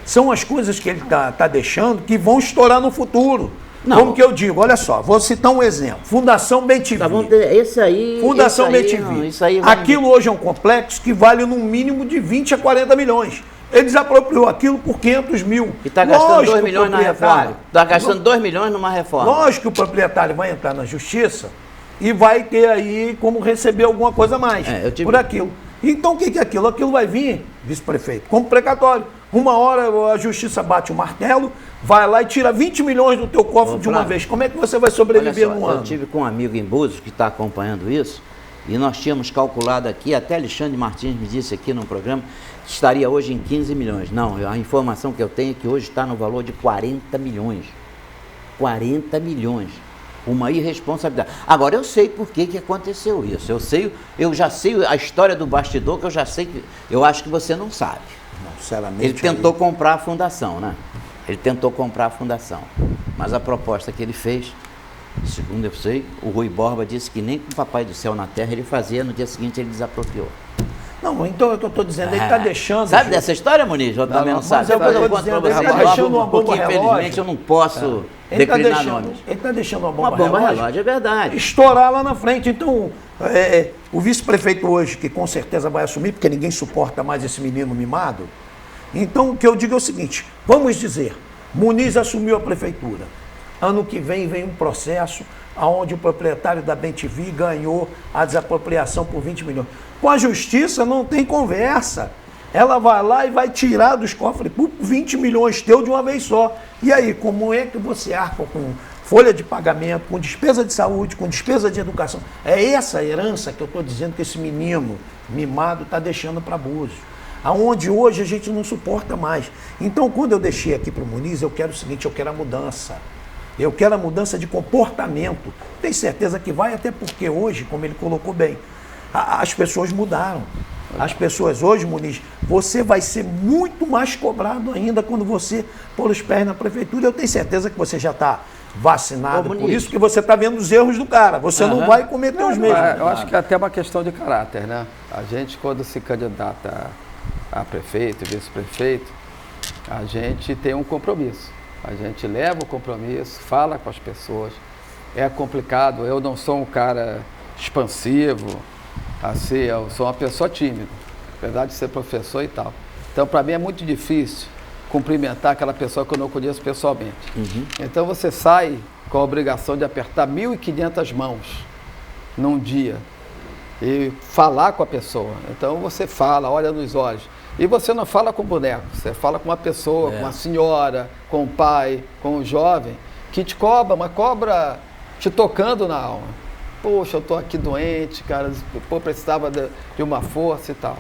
Speaker 3: são as coisas que ele está deixando que vão estourar no futuro. Não. Como que eu digo? Olha só, vou citar um exemplo. Fundação BTV.
Speaker 1: Esse aí...
Speaker 3: Fundação BTV. Aquilo hoje é um complexo que vale no mínimo de 20 a 40 milhões. Ele desapropriou aquilo por 500 mil.
Speaker 1: E está gastando 2 milhões na reforma. Está gastando 2 milhões numa reforma.
Speaker 3: Lógico que o proprietário vai entrar na justiça e vai ter aí como receber alguma coisa a mais por aquilo. Então o que é aquilo? Aquilo vai vir, vice-prefeito, como precatório. Uma hora a justiça bate o martelo, vai lá e tira 20 milhões do teu cofre de uma vez. Como é que você vai sobreviver num ano?
Speaker 1: Eu tive com um amigo em Búzios que está acompanhando isso, e nós tínhamos calculado aqui, até Alexandre Martins me disse aqui no programa, que estaria hoje em 15 milhões. Não, a informação que eu tenho é que hoje está no valor de 40 milhões. 40 milhões. Uma irresponsabilidade. Agora, eu sei por que aconteceu isso. Eu já sei a história do bastidor, que eu já sei que... Eu acho que você não sabe. Ele tentou comprar a fundação, né? Ele tentou comprar a fundação. Mas a proposta que ele fez, segundo eu sei, o Rui Borba disse que nem com o Papai do Céu na Terra ele fazia, no dia seguinte ele desapropriou.
Speaker 3: Não, então eu estou dizendo, ele está deixando...
Speaker 1: Sabe dessa história, Muniz? Eu também não sabe. Depois eu conto para você.
Speaker 3: Ele está deixando uma bomba relógio.
Speaker 1: Infelizmente eu não posso declinar nomes.
Speaker 3: Ele está deixando uma bomba
Speaker 1: relógio, é verdade.
Speaker 3: Estourar lá na frente. Então, o vice-prefeito hoje, que com certeza vai assumir, porque ninguém suporta mais esse menino mimado. Então, o que eu digo é o seguinte, vamos dizer, Muniz assumiu a prefeitura. Ano que vem um processo onde o proprietário da BTV ganhou a desapropriação por 20 milhões. Com a justiça não tem conversa. Ela vai lá e vai tirar dos cofres públicos 20 milhões teu de uma vez só. E aí, como é que você arca folha de pagamento, com despesa de saúde, com despesa de educação. É essa herança que eu estou dizendo que esse menino mimado está deixando para Búzios. Aonde hoje a gente não suporta mais. Então, quando eu deixei aqui para o Muniz, eu quero o seguinte, eu quero a mudança. Eu quero a mudança de comportamento. Tenho certeza que vai, até porque hoje, como ele colocou bem, as pessoas mudaram. As pessoas hoje, Muniz, você vai ser muito mais cobrado ainda quando você pôr os pés na prefeitura. Eu tenho certeza que você já está vacinado por isso, que você está vendo os erros do cara. Você não vai cometer os mesmos.
Speaker 2: Eu acho que é até uma questão de caráter, né? A gente, quando se candidata a prefeito, vice-prefeito, a gente tem um compromisso. A gente leva o compromisso, fala com as pessoas. É complicado, eu não sou um cara expansivo, assim, eu sou uma pessoa tímida, apesar de ser professor e tal. Então, para mim é muito difícil cumprimentar aquela pessoa que eu não conheço pessoalmente. Então, você sai com a obrigação de apertar 1.500 mãos num dia e falar com a pessoa. Então, você fala, olha nos olhos. E você não fala com boneco, você fala com uma pessoa, com uma senhora, com um pai, com um jovem, que te cobra, uma cobra te tocando na alma. Poxa, eu estou aqui doente, cara, pô, precisava de uma força e tal.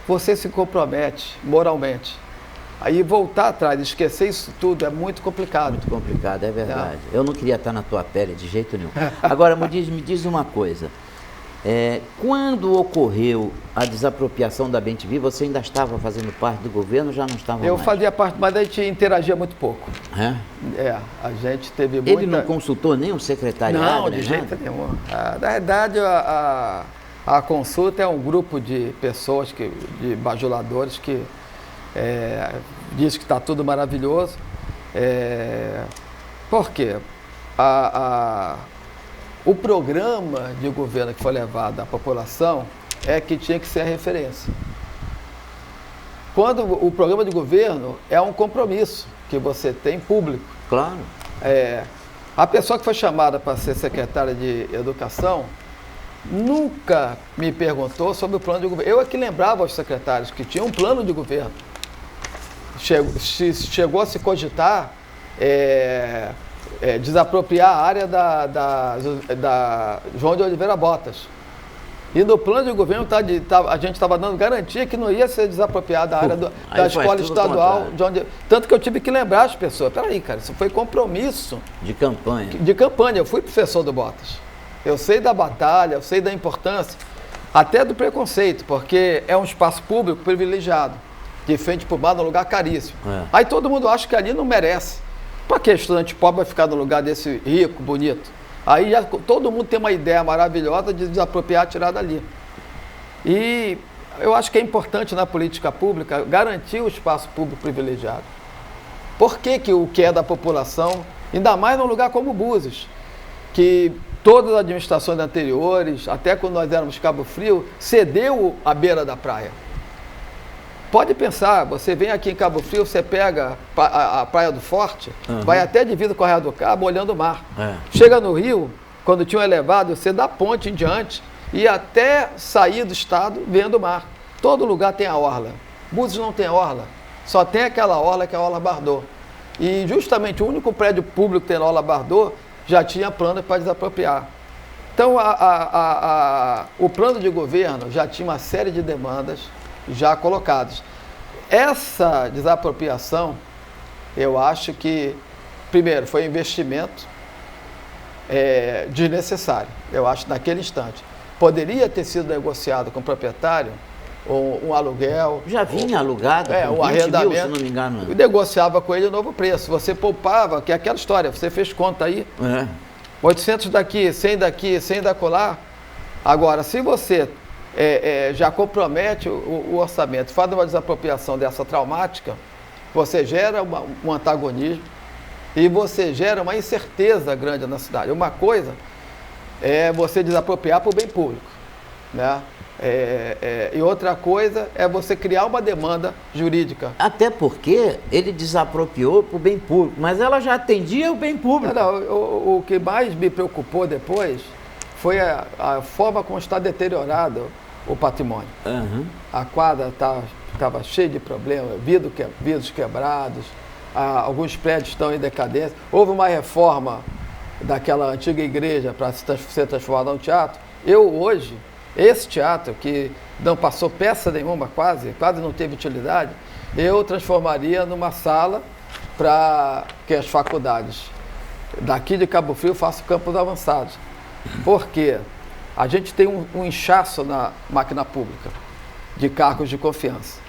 Speaker 2: Você se compromete moralmente. Aí voltar atrás, esquecer isso tudo é muito complicado.
Speaker 1: Muito complicado, é verdade. Eu não queria estar na tua pele de jeito nenhum. Agora, me diz uma coisa. Quando ocorreu a desapropriação da Bem-TV, você ainda estava fazendo parte do governo ou já não estava
Speaker 2: Eu
Speaker 1: mais?
Speaker 2: fazia parte, mas a gente interagia muito pouco. A gente teve muita...
Speaker 1: Ele não consultou nem o secretariado?
Speaker 2: Não, de jeito nenhum. Na verdade, a consulta é um grupo de pessoas, de bajuladores que diz que está tudo maravilhoso. Por quê? O programa de governo que foi levado à população é que tinha que ser a referência. Quando o programa de governo é um compromisso que você tem público.
Speaker 1: Claro.
Speaker 2: A pessoa que foi chamada para ser secretária de Educação nunca me perguntou sobre o plano de governo. Eu é que lembrava aos secretários que tinha um plano de governo. Chegou a se cogitar desapropriar a área da João de Oliveira Botas. E no plano de governo a gente estava dando garantia que não ia ser desapropriada a área da escola estadual. Tanto que eu tive que lembrar as pessoas. Peraí, cara, isso foi compromisso.
Speaker 1: De campanha.
Speaker 2: De campanha. Eu fui professor do Botas. Eu sei da batalha, eu sei da importância, até do preconceito, porque é um espaço público privilegiado, de frente para o mar, num lugar caríssimo. Aí todo mundo acha que ali não merece. Para que estudante pobre vai ficar num lugar desse rico, bonito? Aí todo mundo tem uma ideia maravilhosa de desapropriar, tirar dali. E eu acho que é importante na política pública garantir o espaço público privilegiado. Por que o que é da população, ainda mais num lugar como Búzios, que todas as administrações anteriores, até quando nós éramos Cabo Frio, cedeu a beira da praia. Pode pensar, você vem aqui em Cabo Frio, você pega a Praia do Forte, vai até divisa com a Raia do Cabo, olhando o mar. Chega no Rio, quando tinha um elevado, você dá ponte em diante e até sair do estado vendo o mar. Todo lugar tem a orla. Búzios não tem orla, só tem aquela orla que é a Orla Bardot. E justamente o único prédio público que tem na Orla Bardot já tinha plano para desapropriar. Então, o plano de governo já tinha uma série de demandas já colocados. Essa desapropriação, eu acho que, primeiro, foi um investimento desnecessário, eu acho, naquele instante. Poderia ter sido negociado com o proprietário um aluguel.
Speaker 1: Já vinha alugado,
Speaker 2: um arrendamento,
Speaker 1: se não me engano.
Speaker 2: Negociava com ele o novo preço. Você poupava, que é aquela história, você fez conta aí, 800 daqui, 100 daqui, 100 da colar. Agora, se você já compromete o orçamento, faz uma desapropriação dessa traumática, você gera um antagonismo e você gera uma incerteza grande na cidade. Uma coisa é você desapropriar para o bem público, né? E outra coisa é você criar uma demanda jurídica.
Speaker 1: Até porque ele desapropriou para o bem público, mas ela já atendia o bem público.
Speaker 2: O que mais me preocupou depois foi a forma como está deteriorado o patrimônio. A quadra estava cheia de problemas, vidros quebrados, alguns prédios estão em decadência. Houve uma reforma daquela antiga igreja para ser transformado num teatro, eu hoje, esse teatro que não passou peça nenhuma quase não teve utilidade, eu transformaria numa sala para que as faculdades daqui de Cabo Frio façam campos avançados. Por quê? A gente tem um inchaço na máquina pública de cargos de confiança.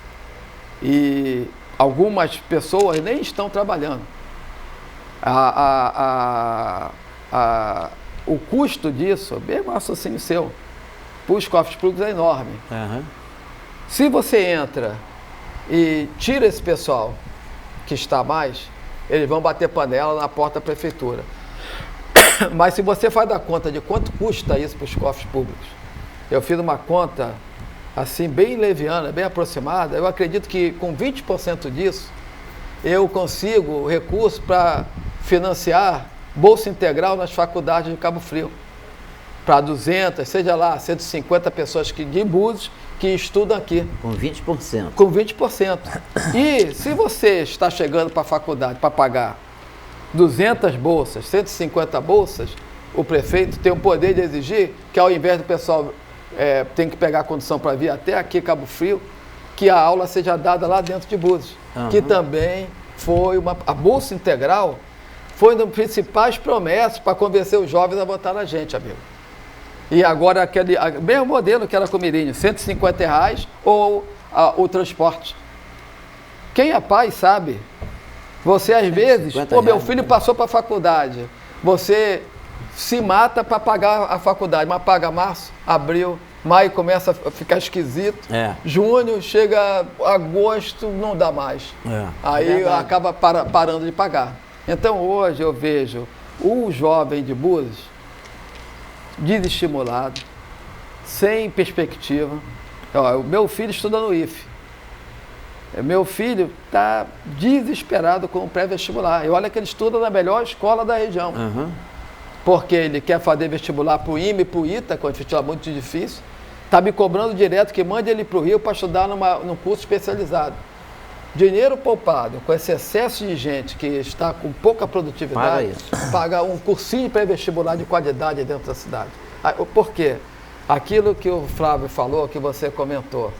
Speaker 2: E algumas pessoas nem estão trabalhando. O custo disso, mesmo raciocínio seu, para os cofres públicos é enorme.
Speaker 1: Uhum.
Speaker 2: Se você entra e tira esse pessoal que está mais, eles vão bater panela na porta da prefeitura. Mas se você faz da conta de quanto custa isso para os cofres públicos, eu fiz uma conta assim bem leviana, bem aproximada, eu acredito que com 20% disso, eu consigo recurso para financiar bolsa integral nas faculdades de Cabo Frio. Para 200, seja lá, 150 pessoas de Búzios que estudam aqui.
Speaker 1: Com 20%.
Speaker 2: Com 20%. E se você está chegando para a faculdade para pagar 200 bolsas, 150 bolsas, o prefeito tem o poder de exigir que, ao invés do pessoal tem que pegar a condução para vir até aqui, Cabo Frio, que a aula seja dada lá dentro de Búzios. Uhum. Que também foi a bolsa integral foi uma das principais promessas para convencer os jovens a votar na gente, amigo. E agora, mesmo modelo que era com o Mirinho, R$150 ou o transporte. Quem é pai sabe. Você, às vezes, meu filho passou para a faculdade, você se mata para pagar a faculdade, mas paga março, abril, maio começa a ficar esquisito, junho, chega agosto, não dá mais. Aí acaba parando de pagar. Então, hoje eu vejo o jovem de Búzios desestimulado, sem perspectiva. O meu filho estuda no IFE. Meu filho está desesperado com o pré-vestibular. E olha que ele estuda na melhor escola da região. Uhum. Porque ele quer fazer vestibular para o IME e para o ITA, que é um vestibular muito difícil. Está me cobrando direto que mande ele para o Rio para estudar num curso especializado. Dinheiro poupado, com esse excesso de gente que está com pouca produtividade, paga um cursinho pré-vestibular de qualidade dentro da cidade. Por quê? Aquilo que o Flávio falou, que você comentou,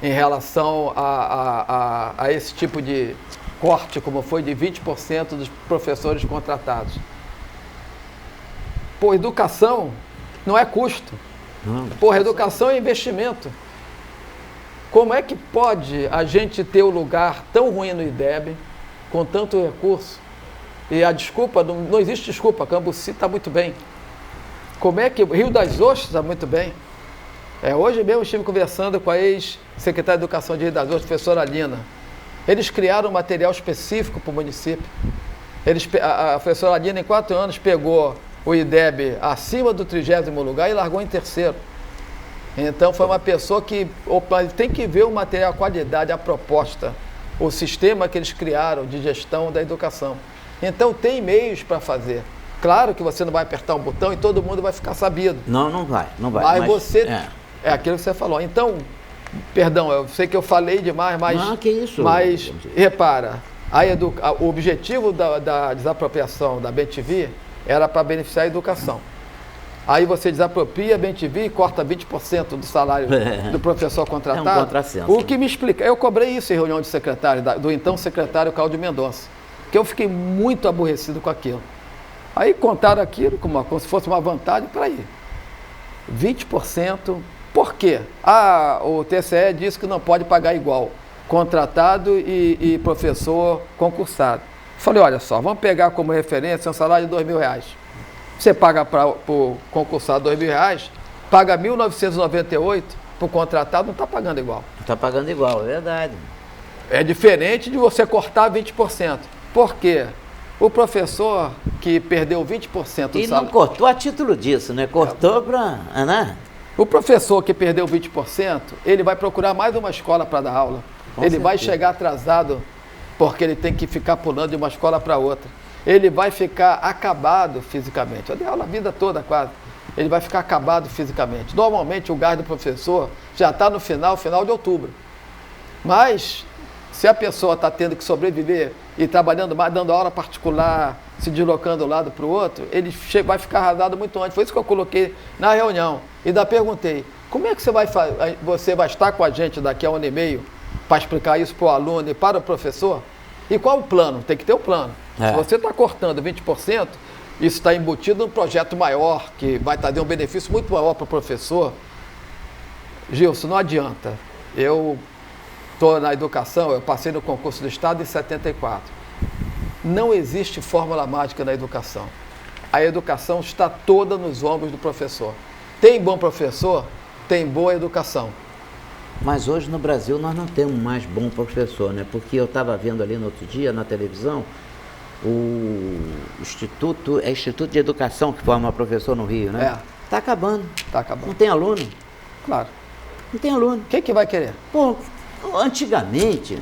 Speaker 2: em relação a esse tipo de corte, como foi de 20% dos professores contratados. Pô, educação não é custo. Porra, educação é investimento. Como é que pode a gente ter um lugar tão ruim no IDEB, com tanto recurso? E a desculpa, não existe desculpa, Cambuci está muito bem. Como é que o Rio das Ostras está muito bem? Hoje mesmo eu estive conversando com a ex-secretária de Educação de Rio das Ostras, professora Lina. Eles criaram um material específico para o município. A professora Lina, em 4 anos, pegou o IDEB acima do 30º lugar e largou em 3º. Então, foi uma pessoa que tem que ver o material, a qualidade, a proposta, o sistema que eles criaram de gestão da educação. Então, tem meios para fazer. Claro que você não vai apertar um botão e todo mundo vai ficar sabido.
Speaker 1: Não vai.
Speaker 2: Mas você... É aquilo que você falou. Então, perdão, eu sei que eu falei demais, mas...
Speaker 1: Não, que isso.
Speaker 2: Mas, repara, o objetivo da desapropriação da BEM-TV era para beneficiar a educação. Aí você desapropria a BEM-TV e corta 20% do salário do professor contratado.
Speaker 1: É um contrassenso.
Speaker 2: O que me explica... Eu cobrei isso em reunião de secretário, do então secretário Cláudio Mendonça, que eu fiquei muito aborrecido com aquilo. Aí contaram aquilo como se fosse uma vantagem. Peraí, 20%, por quê? O TCE disse que não pode pagar igual, contratado e professor concursado. Falei, olha só, vamos pegar como referência um salário de R$2.000. Você paga para o concursado R$2.000, paga R$1.998, para o contratado não está pagando igual.
Speaker 1: Não está pagando igual, é verdade.
Speaker 2: É diferente de você cortar 20%. Por quê? O professor que perdeu 20% do salário...
Speaker 1: E não cortou a título disso, né? Cortou para... né?
Speaker 2: O professor que perdeu 20%, ele vai procurar mais uma escola para dar aula. Ele vai chegar atrasado, porque ele tem que ficar pulando de uma escola para outra. Ele vai ficar acabado fisicamente. Eu dei aula a vida toda quase. Ele vai ficar acabado fisicamente. Normalmente o gás do professor já está no final de outubro. Mas... se a pessoa está tendo que sobreviver e trabalhando mais, dando aula particular, se deslocando de um lado para o outro, ele vai ficar arrasado muito antes. Foi isso que eu coloquei na reunião. E ainda perguntei, como é que você vai estar com a gente daqui a 1 ano e meio para explicar isso para o aluno e para o professor? E qual o plano? Tem que ter o plano. Se você está cortando 20%, isso está embutido num projeto maior, que vai trazer um benefício muito maior para o professor. Gilson, não adianta. Eu estou na educação, eu passei no concurso do Estado em 74. Não existe fórmula mágica na educação. A educação está toda nos ombros do professor. Tem bom professor, tem boa educação.
Speaker 1: Mas hoje no Brasil nós não temos mais bom professor, né? Porque eu estava vendo ali no outro dia, na televisão, o Instituto de Educação que forma professor no Rio, né? Está acabando.
Speaker 2: Está acabando.
Speaker 1: Não tem aluno?
Speaker 2: Claro.
Speaker 1: Não tem aluno.
Speaker 2: Quem que vai querer?
Speaker 1: Pô, antigamente,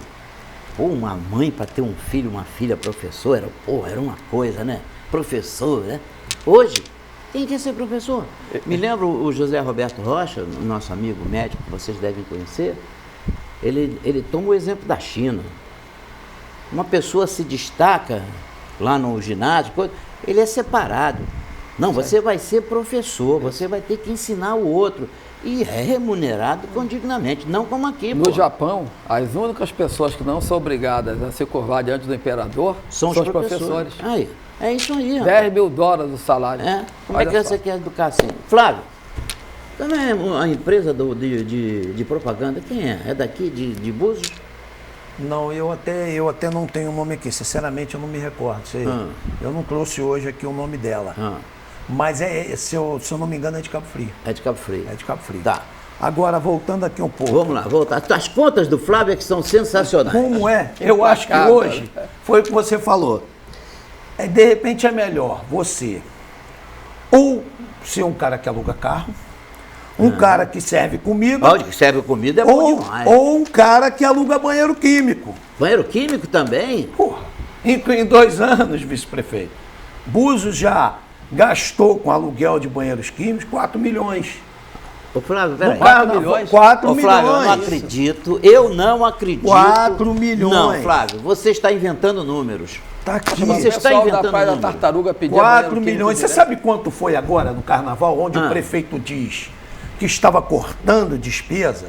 Speaker 1: uma mãe para ter um filho, uma filha professor, era uma coisa, né? Professor, né? Hoje, quem quer ser professor? Me lembro o José Roberto Rocha, nosso amigo médico, que vocês devem conhecer, ele toma o exemplo da China. Uma pessoa se destaca lá no ginásio, ele é separado. Não, você vai ser professor, você vai ter que ensinar o outro. E é remunerado condignamente, não como aqui.
Speaker 2: No Japão, as únicas pessoas que não são obrigadas a se curvar diante do imperador são os professores.
Speaker 1: Aí, é isso aí.
Speaker 2: 10 mil dólares o salário.
Speaker 1: Como é que você quer educar assim? Flávio, também a empresa de propaganda, quem é? É daqui, de Búzios?
Speaker 3: Não, eu até não tenho o nome aqui, sinceramente eu não me recordo. Eu não trouxe hoje aqui o nome dela. Mas se eu não me engano é de Cabo Frio.
Speaker 1: É de Cabo Frio.
Speaker 3: É de Cabo Frio.
Speaker 1: Tá.
Speaker 3: Agora, voltando aqui um pouco.
Speaker 1: Vamos lá, voltar. As contas do Flávio é que são sensacionais.
Speaker 3: Como é? Eu acho que hoje foi o que você falou. De repente é melhor você ou ser um cara que aluga carro, um cara que serve comida.
Speaker 1: Onde que serve comida é bom demais.
Speaker 3: Ou um cara que aluga banheiro químico.
Speaker 1: Banheiro químico também?
Speaker 3: Porra, em 2 anos, vice-prefeito, Búzios já gastou com aluguel de banheiros químicos 4 milhões.
Speaker 1: Ô Flávio, peraí.
Speaker 3: 4 milhões? 4 milhões.
Speaker 1: Flávio, eu não acredito. Eu não acredito.
Speaker 3: 4 milhões.
Speaker 1: Não, Flávio, você está inventando números.
Speaker 3: Tá aqui.
Speaker 1: Você está inventando
Speaker 2: da Praia da Tartaruga pediu
Speaker 3: 4 milhões. Você sabe quanto foi agora no Carnaval, onde o prefeito diz que estava cortando despesa?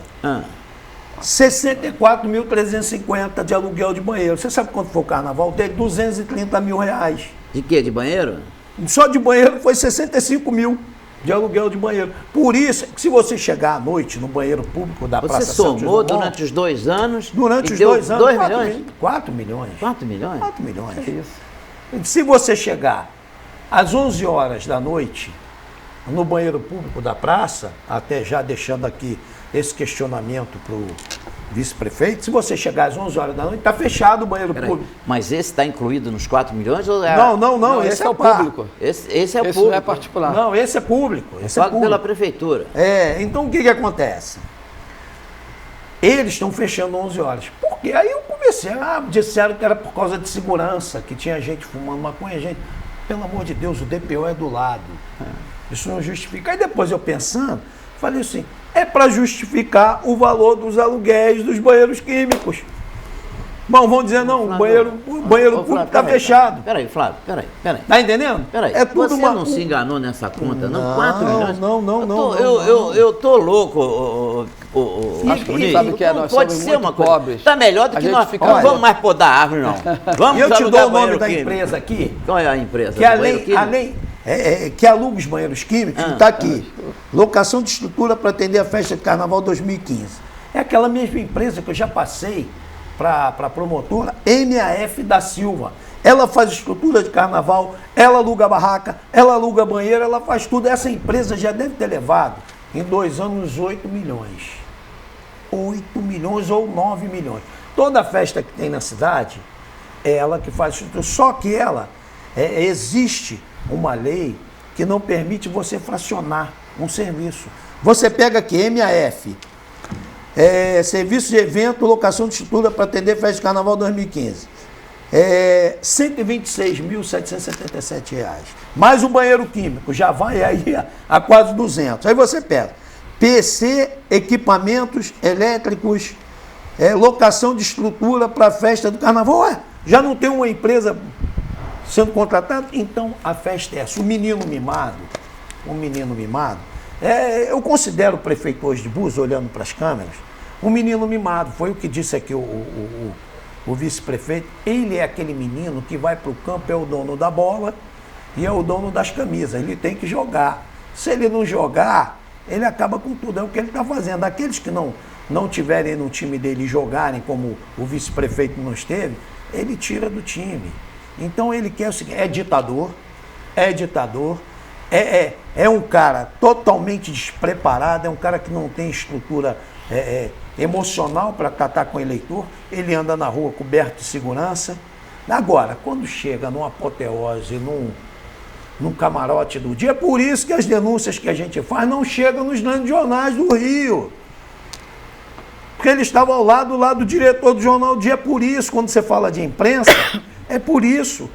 Speaker 3: 64.350 de aluguel de banheiro. Você sabe quanto foi o Carnaval dele? 230 mil reais.
Speaker 1: De quê? De banheiro?
Speaker 3: Só de banheiro foi 65 mil de aluguel de banheiro. Por isso, se você chegar à noite no banheiro público da Praça Santos Dumont...
Speaker 1: Você somou durante os 2 anos...
Speaker 3: Durante os 2 anos,
Speaker 1: 2 milhões?
Speaker 3: 4 milhões.
Speaker 1: 4 milhões?
Speaker 3: 4 milhões.
Speaker 2: É isso.
Speaker 3: Se você chegar às 11 horas da noite no banheiro público da praça, até já deixando aqui esse questionamento para o vice-prefeito, se você chegar às 11 horas da noite, está fechado o banheiro público.
Speaker 1: Mas esse está incluído nos 4 milhões? Ou é...
Speaker 3: Não, esse é o público.
Speaker 1: Esse é o público.
Speaker 2: Não é particular.
Speaker 3: Não, esse é público. Esse é
Speaker 1: pago pela prefeitura.
Speaker 3: Então o que acontece? Eles estão fechando 11 horas. Por quê? Aí eu comecei, disseram que era por causa de segurança, que tinha gente fumando maconha, gente. Pelo amor de Deus, o DPO é do lado. Isso não justifica. Aí depois eu pensando, falei assim, é para justificar o valor dos aluguéis dos banheiros químicos. Bom, vão dizer, não, o banheiro público está fechado.
Speaker 1: Peraí, Flávio, peraí.
Speaker 3: Tá entendendo?
Speaker 1: Peraí,
Speaker 3: é tudo
Speaker 1: você não se enganou nessa conta, não? 4 milhões?
Speaker 3: Não.
Speaker 1: Eu tô louco,
Speaker 2: Acho que você sabe que nós
Speaker 1: pode
Speaker 2: somos
Speaker 1: ser
Speaker 2: muito
Speaker 1: uma coisa.
Speaker 2: pobres.
Speaker 1: Tá melhor do que nós. Não vamos mais podar árvore, não. Vamos
Speaker 3: eu te dou o nome
Speaker 1: banheiro
Speaker 3: da
Speaker 1: químico.
Speaker 3: empresa aqui.
Speaker 1: Qual é a empresa?
Speaker 3: Que que aluga os banheiros químicos, está aqui. Locação de estrutura para atender a festa de Carnaval 2015. É aquela mesma empresa que eu já passei para a promotora, MAF da Silva. Ela faz estrutura de carnaval, ela aluga barraca, ela aluga banheiro, ela faz tudo. Essa empresa já deve ter levado, em 2 anos, 8 milhões. 8 milhões ou 9 milhões. Toda festa que tem na cidade, é ela que faz estrutura. Só que existe uma lei que não permite você fracionar um serviço. Você pega aqui, MAF, serviço de evento, locação de estrutura para atender festa de Carnaval 2015. R$ 126.777. Mais o banheiro químico, já vai aí a quase 200. Aí você pega PC, equipamentos elétricos, locação de estrutura para a festa do Carnaval. Já não tem uma empresa sendo contratada? Então a festa é essa. O menino mimado, eu considero o prefeito hoje de Búzios, olhando para as câmeras, um menino mimado. Foi o que disse aqui o vice-prefeito. Ele é aquele menino que vai para o campo, é o dono da bola e é o dono das camisas. Ele tem que jogar. Se ele não jogar, ele acaba com tudo. É o que ele está fazendo. Aqueles que não tiverem no time dele e jogarem, como o vice-prefeito não esteve, ele tira do time. Então ele quer o seguinte: é ditador, é um cara totalmente despreparado, é um cara que não tem estrutura emocional para tratar com o eleitor. Ele anda na rua coberto de segurança. Agora, quando chega numa apoteose, num camarote do dia, é por isso que as denúncias que a gente faz não chegam nos grandes jornais do Rio. Porque ele estava ao lado do diretor do Jornal do Dia. É por isso, quando você fala de imprensa, é por isso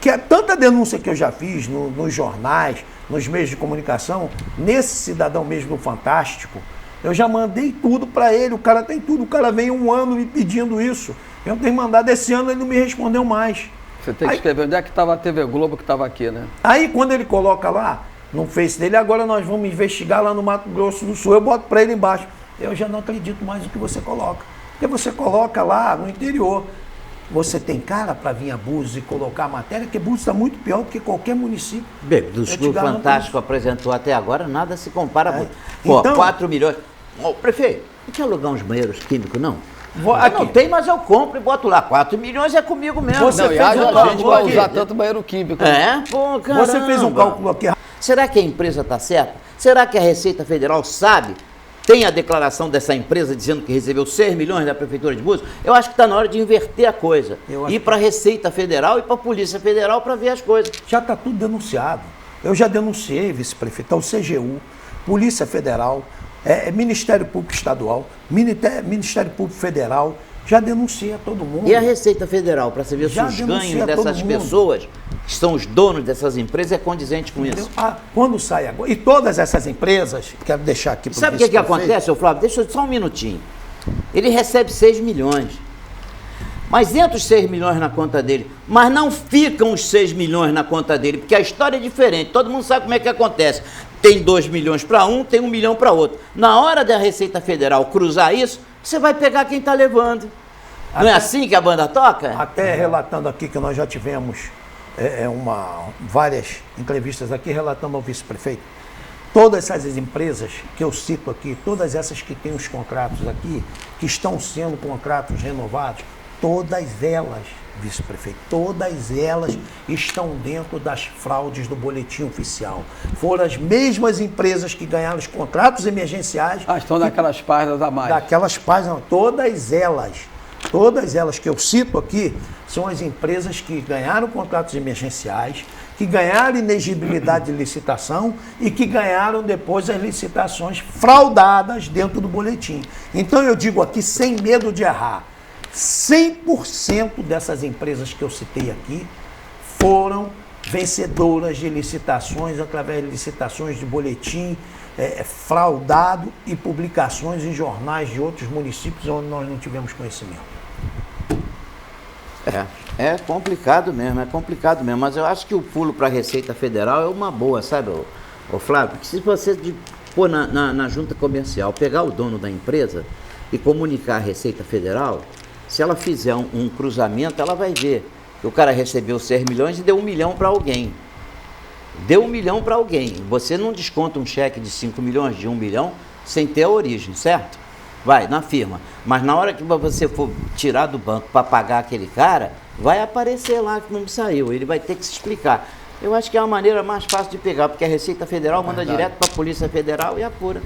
Speaker 3: que é tanta denúncia que eu já fiz nos jornais, nos meios de comunicação, nesse cidadão mesmo do Fantástico, eu já mandei tudo para ele, o cara tem tudo, o cara vem 1 ano me pedindo isso. Eu tenho mandado, esse ano ele não me respondeu mais.
Speaker 2: Você tem que escrever onde é que estava a TV Globo que estava aqui, né?
Speaker 3: Aí quando ele coloca lá, no Face dele, agora nós vamos investigar lá no Mato Grosso do Sul, eu boto para ele embaixo. Eu já não acredito mais no que você coloca. Porque você coloca lá no interior. Você tem cara para vir a Búzios e colocar a matéria, que Búzios está muito pior do que qualquer município.
Speaker 1: Bem, dos que o Fantástico apresentou até agora, nada se compara a Búzios. Pô, então, 4 milhões. Ô, prefeito, não quer alugar uns banheiros químicos, não? Não tem, mas eu compro e boto lá. 4 milhões é comigo mesmo.
Speaker 2: Você fez a gente vai usar tanto banheiro químico.
Speaker 1: Pô, caramba.
Speaker 3: Você fez um cálculo aqui.
Speaker 1: Será que a empresa está certa? Será que a Receita Federal sabe? Tem a declaração dessa empresa dizendo que recebeu 6 milhões da Prefeitura de Búzios? Eu acho que está na hora de inverter a coisa. Ir para a Receita Federal e para a Polícia Federal para ver as coisas.
Speaker 3: Já está tudo denunciado. Eu já denunciei, vice-prefeito, ao CGU, Polícia Federal, Ministério Público Estadual, Ministério Público Federal, já denunciei a todo mundo.
Speaker 1: E a Receita Federal, para saber se os ganhos dessas pessoas, que são os donos dessas empresas, é condizente com isso?
Speaker 3: Quando sai agora, e todas essas empresas, quero deixar aqui para o
Speaker 1: Sabe o que acontece, ô Flávio? Deixa eu só um minutinho. Ele recebe 6 milhões. Mas entra os 6 milhões na conta dele. Mas não ficam os 6 milhões na conta dele, porque a história é diferente. Todo mundo sabe como é que acontece. Tem 2 milhões para um, tem 1 milhão para outro. Na hora da Receita Federal cruzar isso, você vai pegar quem está levando. Não é assim que a banda toca?
Speaker 3: Até relatando aqui que nós já tivemos várias entrevistas aqui, relatando ao vice-prefeito. Todas essas empresas que eu cito aqui, todas essas que têm os contratos aqui, que estão sendo contratos renovados, todas elas, vice-prefeito, todas elas estão dentro das fraudes do boletim oficial. Foram as mesmas empresas que ganharam os contratos emergenciais.
Speaker 2: Estão naquelas páginas a mais.
Speaker 3: Daquelas páginas, todas elas que eu cito aqui, são as empresas que ganharam contratos emergenciais, que ganharam inegibilidade de licitação e que ganharam depois as licitações fraudadas dentro do boletim. Então eu digo aqui, sem medo de errar, 100% dessas empresas que eu citei aqui foram vencedoras de licitações através de licitações de boletim fraudado e publicações em jornais de outros municípios onde nós não tivemos conhecimento.
Speaker 1: É complicado mesmo, mas eu acho que o pulo para a Receita Federal é uma boa, sabe, ô Flávio? Porque se você pôr na junta comercial, pegar o dono da empresa e comunicar a Receita Federal, se ela fizer um cruzamento, ela vai ver que o cara recebeu 6 milhões e deu 1 milhão para alguém. Deu 1 milhão para alguém. Você não desconta um cheque de 5 milhões, de 1 milhão, sem ter a origem, certo? Vai, na firma. Mas na hora que você for tirar do banco para pagar aquele cara, vai aparecer lá que não saiu. Ele vai ter que se explicar. Eu acho que é a maneira mais fácil de pegar, porque a Receita Federal manda direto para a Polícia Federal e apura.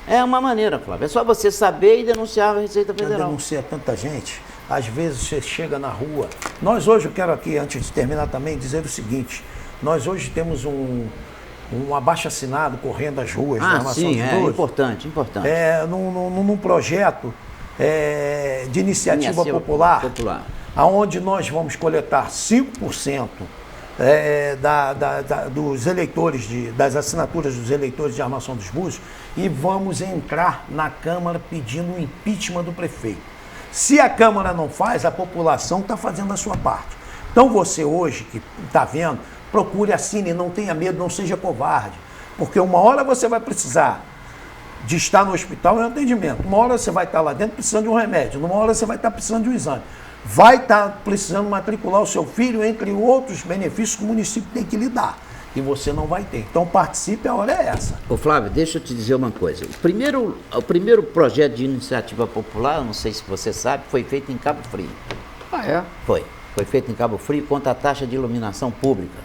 Speaker 1: É uma maneira, Flávio. É só você saber e denunciar a Receita Federal.
Speaker 3: Denuncia tanta gente. Às vezes você chega na rua. Nós hoje, eu quero aqui, antes de terminar também, dizer o seguinte. Nós hoje temos um abaixo-assinado correndo as ruas.
Speaker 1: Sim, importante.
Speaker 3: Num projeto de iniciativa popular, onde nós vamos coletar 5% dos eleitores, das assinaturas dos eleitores de Armação dos Búzios, e vamos entrar na Câmara pedindo o impeachment do prefeito. Se a Câmara não faz, a população está fazendo a sua parte. Então você hoje, que está vendo, procure, assine, não tenha medo, não seja covarde. Porque uma hora você vai precisar de estar no hospital em atendimento. Uma hora você vai estar lá dentro precisando de um remédio. Uma hora você vai estar precisando de um exame. Vai estar precisando matricular o seu filho, entre outros benefícios que o município tem que lhe dar. E você não vai ter. Então participe, a hora é essa.
Speaker 1: Ô Flávio, deixa eu te dizer uma coisa. O primeiro projeto de iniciativa popular, não sei se você sabe, foi feito em Cabo Frio.
Speaker 2: Ah, é?
Speaker 1: Foi feito em Cabo Frio contra a taxa de iluminação pública.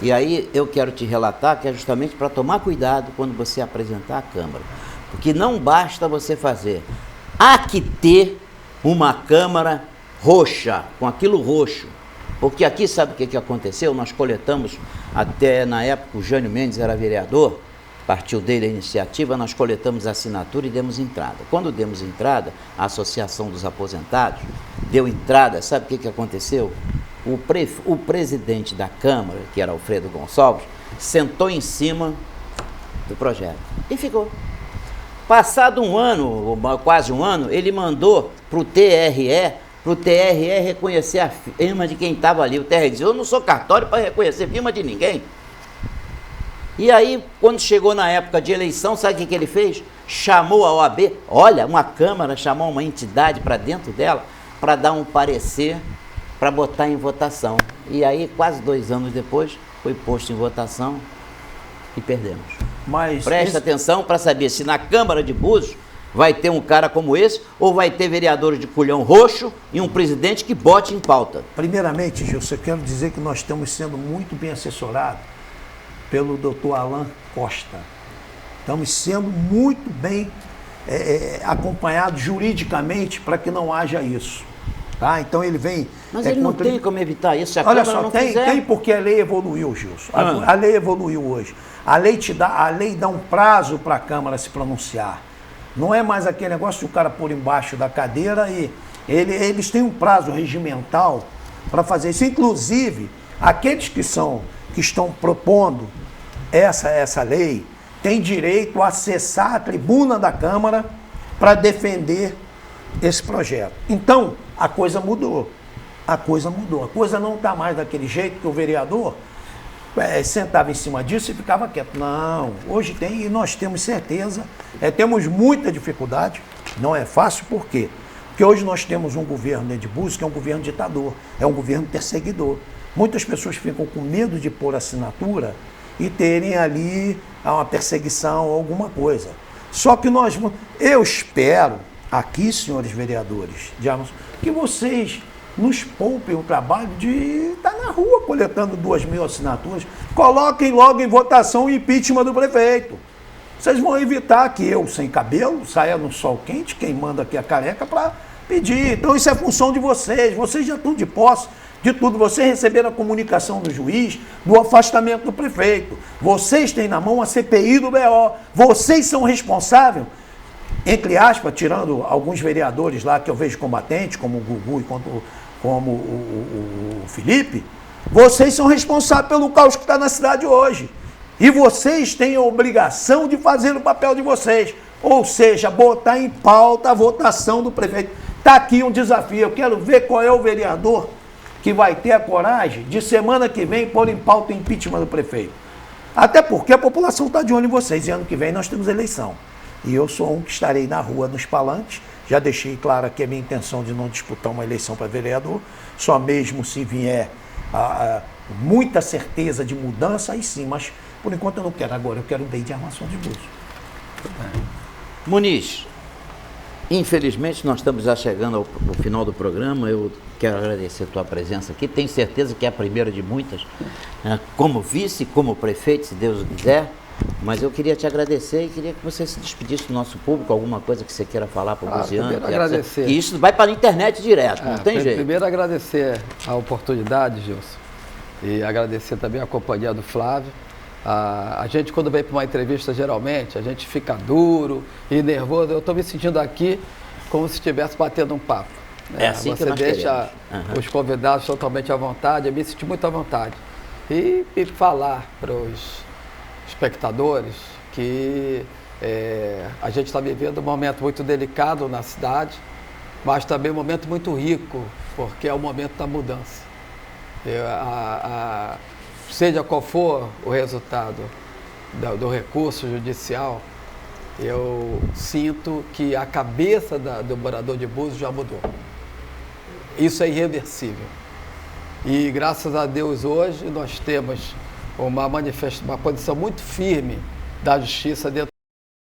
Speaker 1: E aí eu quero te relatar que é justamente para tomar cuidado quando você apresentar à Câmara. Porque não basta você fazer. Há que ter uma Câmara roxa, com aquilo roxo. Porque aqui, sabe o que aconteceu? Nós coletamos, até na época o Jânio Mendes era vereador, partiu dele a iniciativa, nós coletamos a assinatura e demos entrada. Quando demos entrada, a Associação dos Aposentados deu entrada, sabe o que aconteceu? O presidente da Câmara, que era Alfredo Gonçalves, sentou em cima do projeto e ficou. Passado um ano, quase um ano, ele mandou para o TRE reconhecer a firma de quem estava ali. O TRE dizia, eu não sou cartório para reconhecer firma de ninguém. E aí, quando chegou na época de eleição, sabe o que ele fez? Chamou a OAB, olha, uma Câmara chamou uma entidade para dentro dela, para dar um parecer, para botar em votação. E aí, quase 2 anos depois, foi posto em votação e perdemos.
Speaker 3: Mas
Speaker 1: presta atenção para saber se na Câmara de Búzios vai ter um cara como esse, ou vai ter vereadores de culhão roxo e um presidente que bote em pauta.
Speaker 3: Primeiramente, Gilson, eu quero dizer que nós estamos sendo muito bem assessorados pelo doutor Alan Costa. Estamos sendo muito bem acompanhados juridicamente para que não haja isso. Tá? Então ele vem...
Speaker 1: Mas ele não tem como evitar isso, se a
Speaker 3: Olha
Speaker 1: Câmara
Speaker 3: só,
Speaker 1: não
Speaker 3: tem,
Speaker 1: fizer.
Speaker 3: tem porque a lei evoluiu, Gilson. A lei evoluiu hoje. A lei dá um prazo para a Câmara se pronunciar. Não é mais aquele negócio de o cara pôr embaixo da cadeira e... Eles têm um prazo regimental para fazer isso. Inclusive, aqueles que estão propondo essa lei têm direito a acessar a tribuna da Câmara para defender esse projeto. Então, a coisa mudou. A coisa não está mais daquele jeito que o vereador sentava em cima disso e ficava quieto. Não, hoje tem, e nós temos certeza, temos muita dificuldade, não é fácil, por quê? Porque hoje nós temos um governo de Búzios que é um governo ditador, é um governo perseguidor. Muitas pessoas ficam com medo de pôr assinatura e terem ali uma perseguição ou alguma coisa. Só que eu espero, aqui, senhores vereadores, que vocês nos poupem o trabalho de estar na rua coletando 2.000 assinaturas. Coloquem logo em votação o impeachment do prefeito. Vocês vão evitar que eu, sem cabelo, saia no sol quente, queimando aqui a careca para pedir. Então isso é função de vocês. Vocês já estão de posse de tudo. Vocês receberam a comunicação do juiz do afastamento do prefeito. Vocês têm na mão a CPI do BO. Vocês são responsáveis, entre aspas, tirando alguns vereadores lá que eu vejo combatentes, como o Gugu e como o Felipe, vocês são responsáveis pelo caos que está na cidade hoje. E vocês têm a obrigação de fazer o papel de vocês. Ou seja, botar em pauta a votação do prefeito. Está aqui um desafio. Eu quero ver qual é o vereador que vai ter a coragem de semana que vem pôr em pauta o impeachment do prefeito. Até porque a população está de olho em vocês. E ano que vem nós temos eleição. E eu sou um que estarei na rua nos palanques. Já deixei claro aqui a minha intenção de não disputar uma eleição para vereador, só mesmo se vier muita certeza de mudança, aí sim, mas por enquanto eu não quero. Agora eu quero bem de armação de Búzios.
Speaker 1: Muniz, infelizmente nós estamos já chegando ao final do programa. Eu quero agradecer a tua presença aqui, tenho certeza que é a primeira de muitas, como vice, como prefeito, se Deus quiser. Mas eu queria te agradecer e queria que você se despedisse do nosso público, alguma coisa que você queira falar para o buziano.
Speaker 2: Primeiro agradecer.
Speaker 1: E isso vai para a internet direto, não tem jeito.
Speaker 2: Primeiro agradecer a oportunidade, Gilson, e agradecer também a companhia do Flávio. A gente, quando vem para uma entrevista, geralmente, a gente fica duro e nervoso. Eu estou me sentindo aqui como se estivesse batendo um papo.
Speaker 1: É assim
Speaker 2: você
Speaker 1: que nós
Speaker 2: deixa os convidados totalmente à vontade, eu me senti muito à vontade. E falar para os espectadores que a gente está vivendo um momento muito delicado na cidade, mas também um momento muito rico, porque é o momento da mudança. Seja qual for o resultado do recurso judicial, eu sinto que a cabeça do morador de Búzios já mudou. Isso é irreversível. E graças a Deus hoje nós temos uma posição muito firme da justiça dentro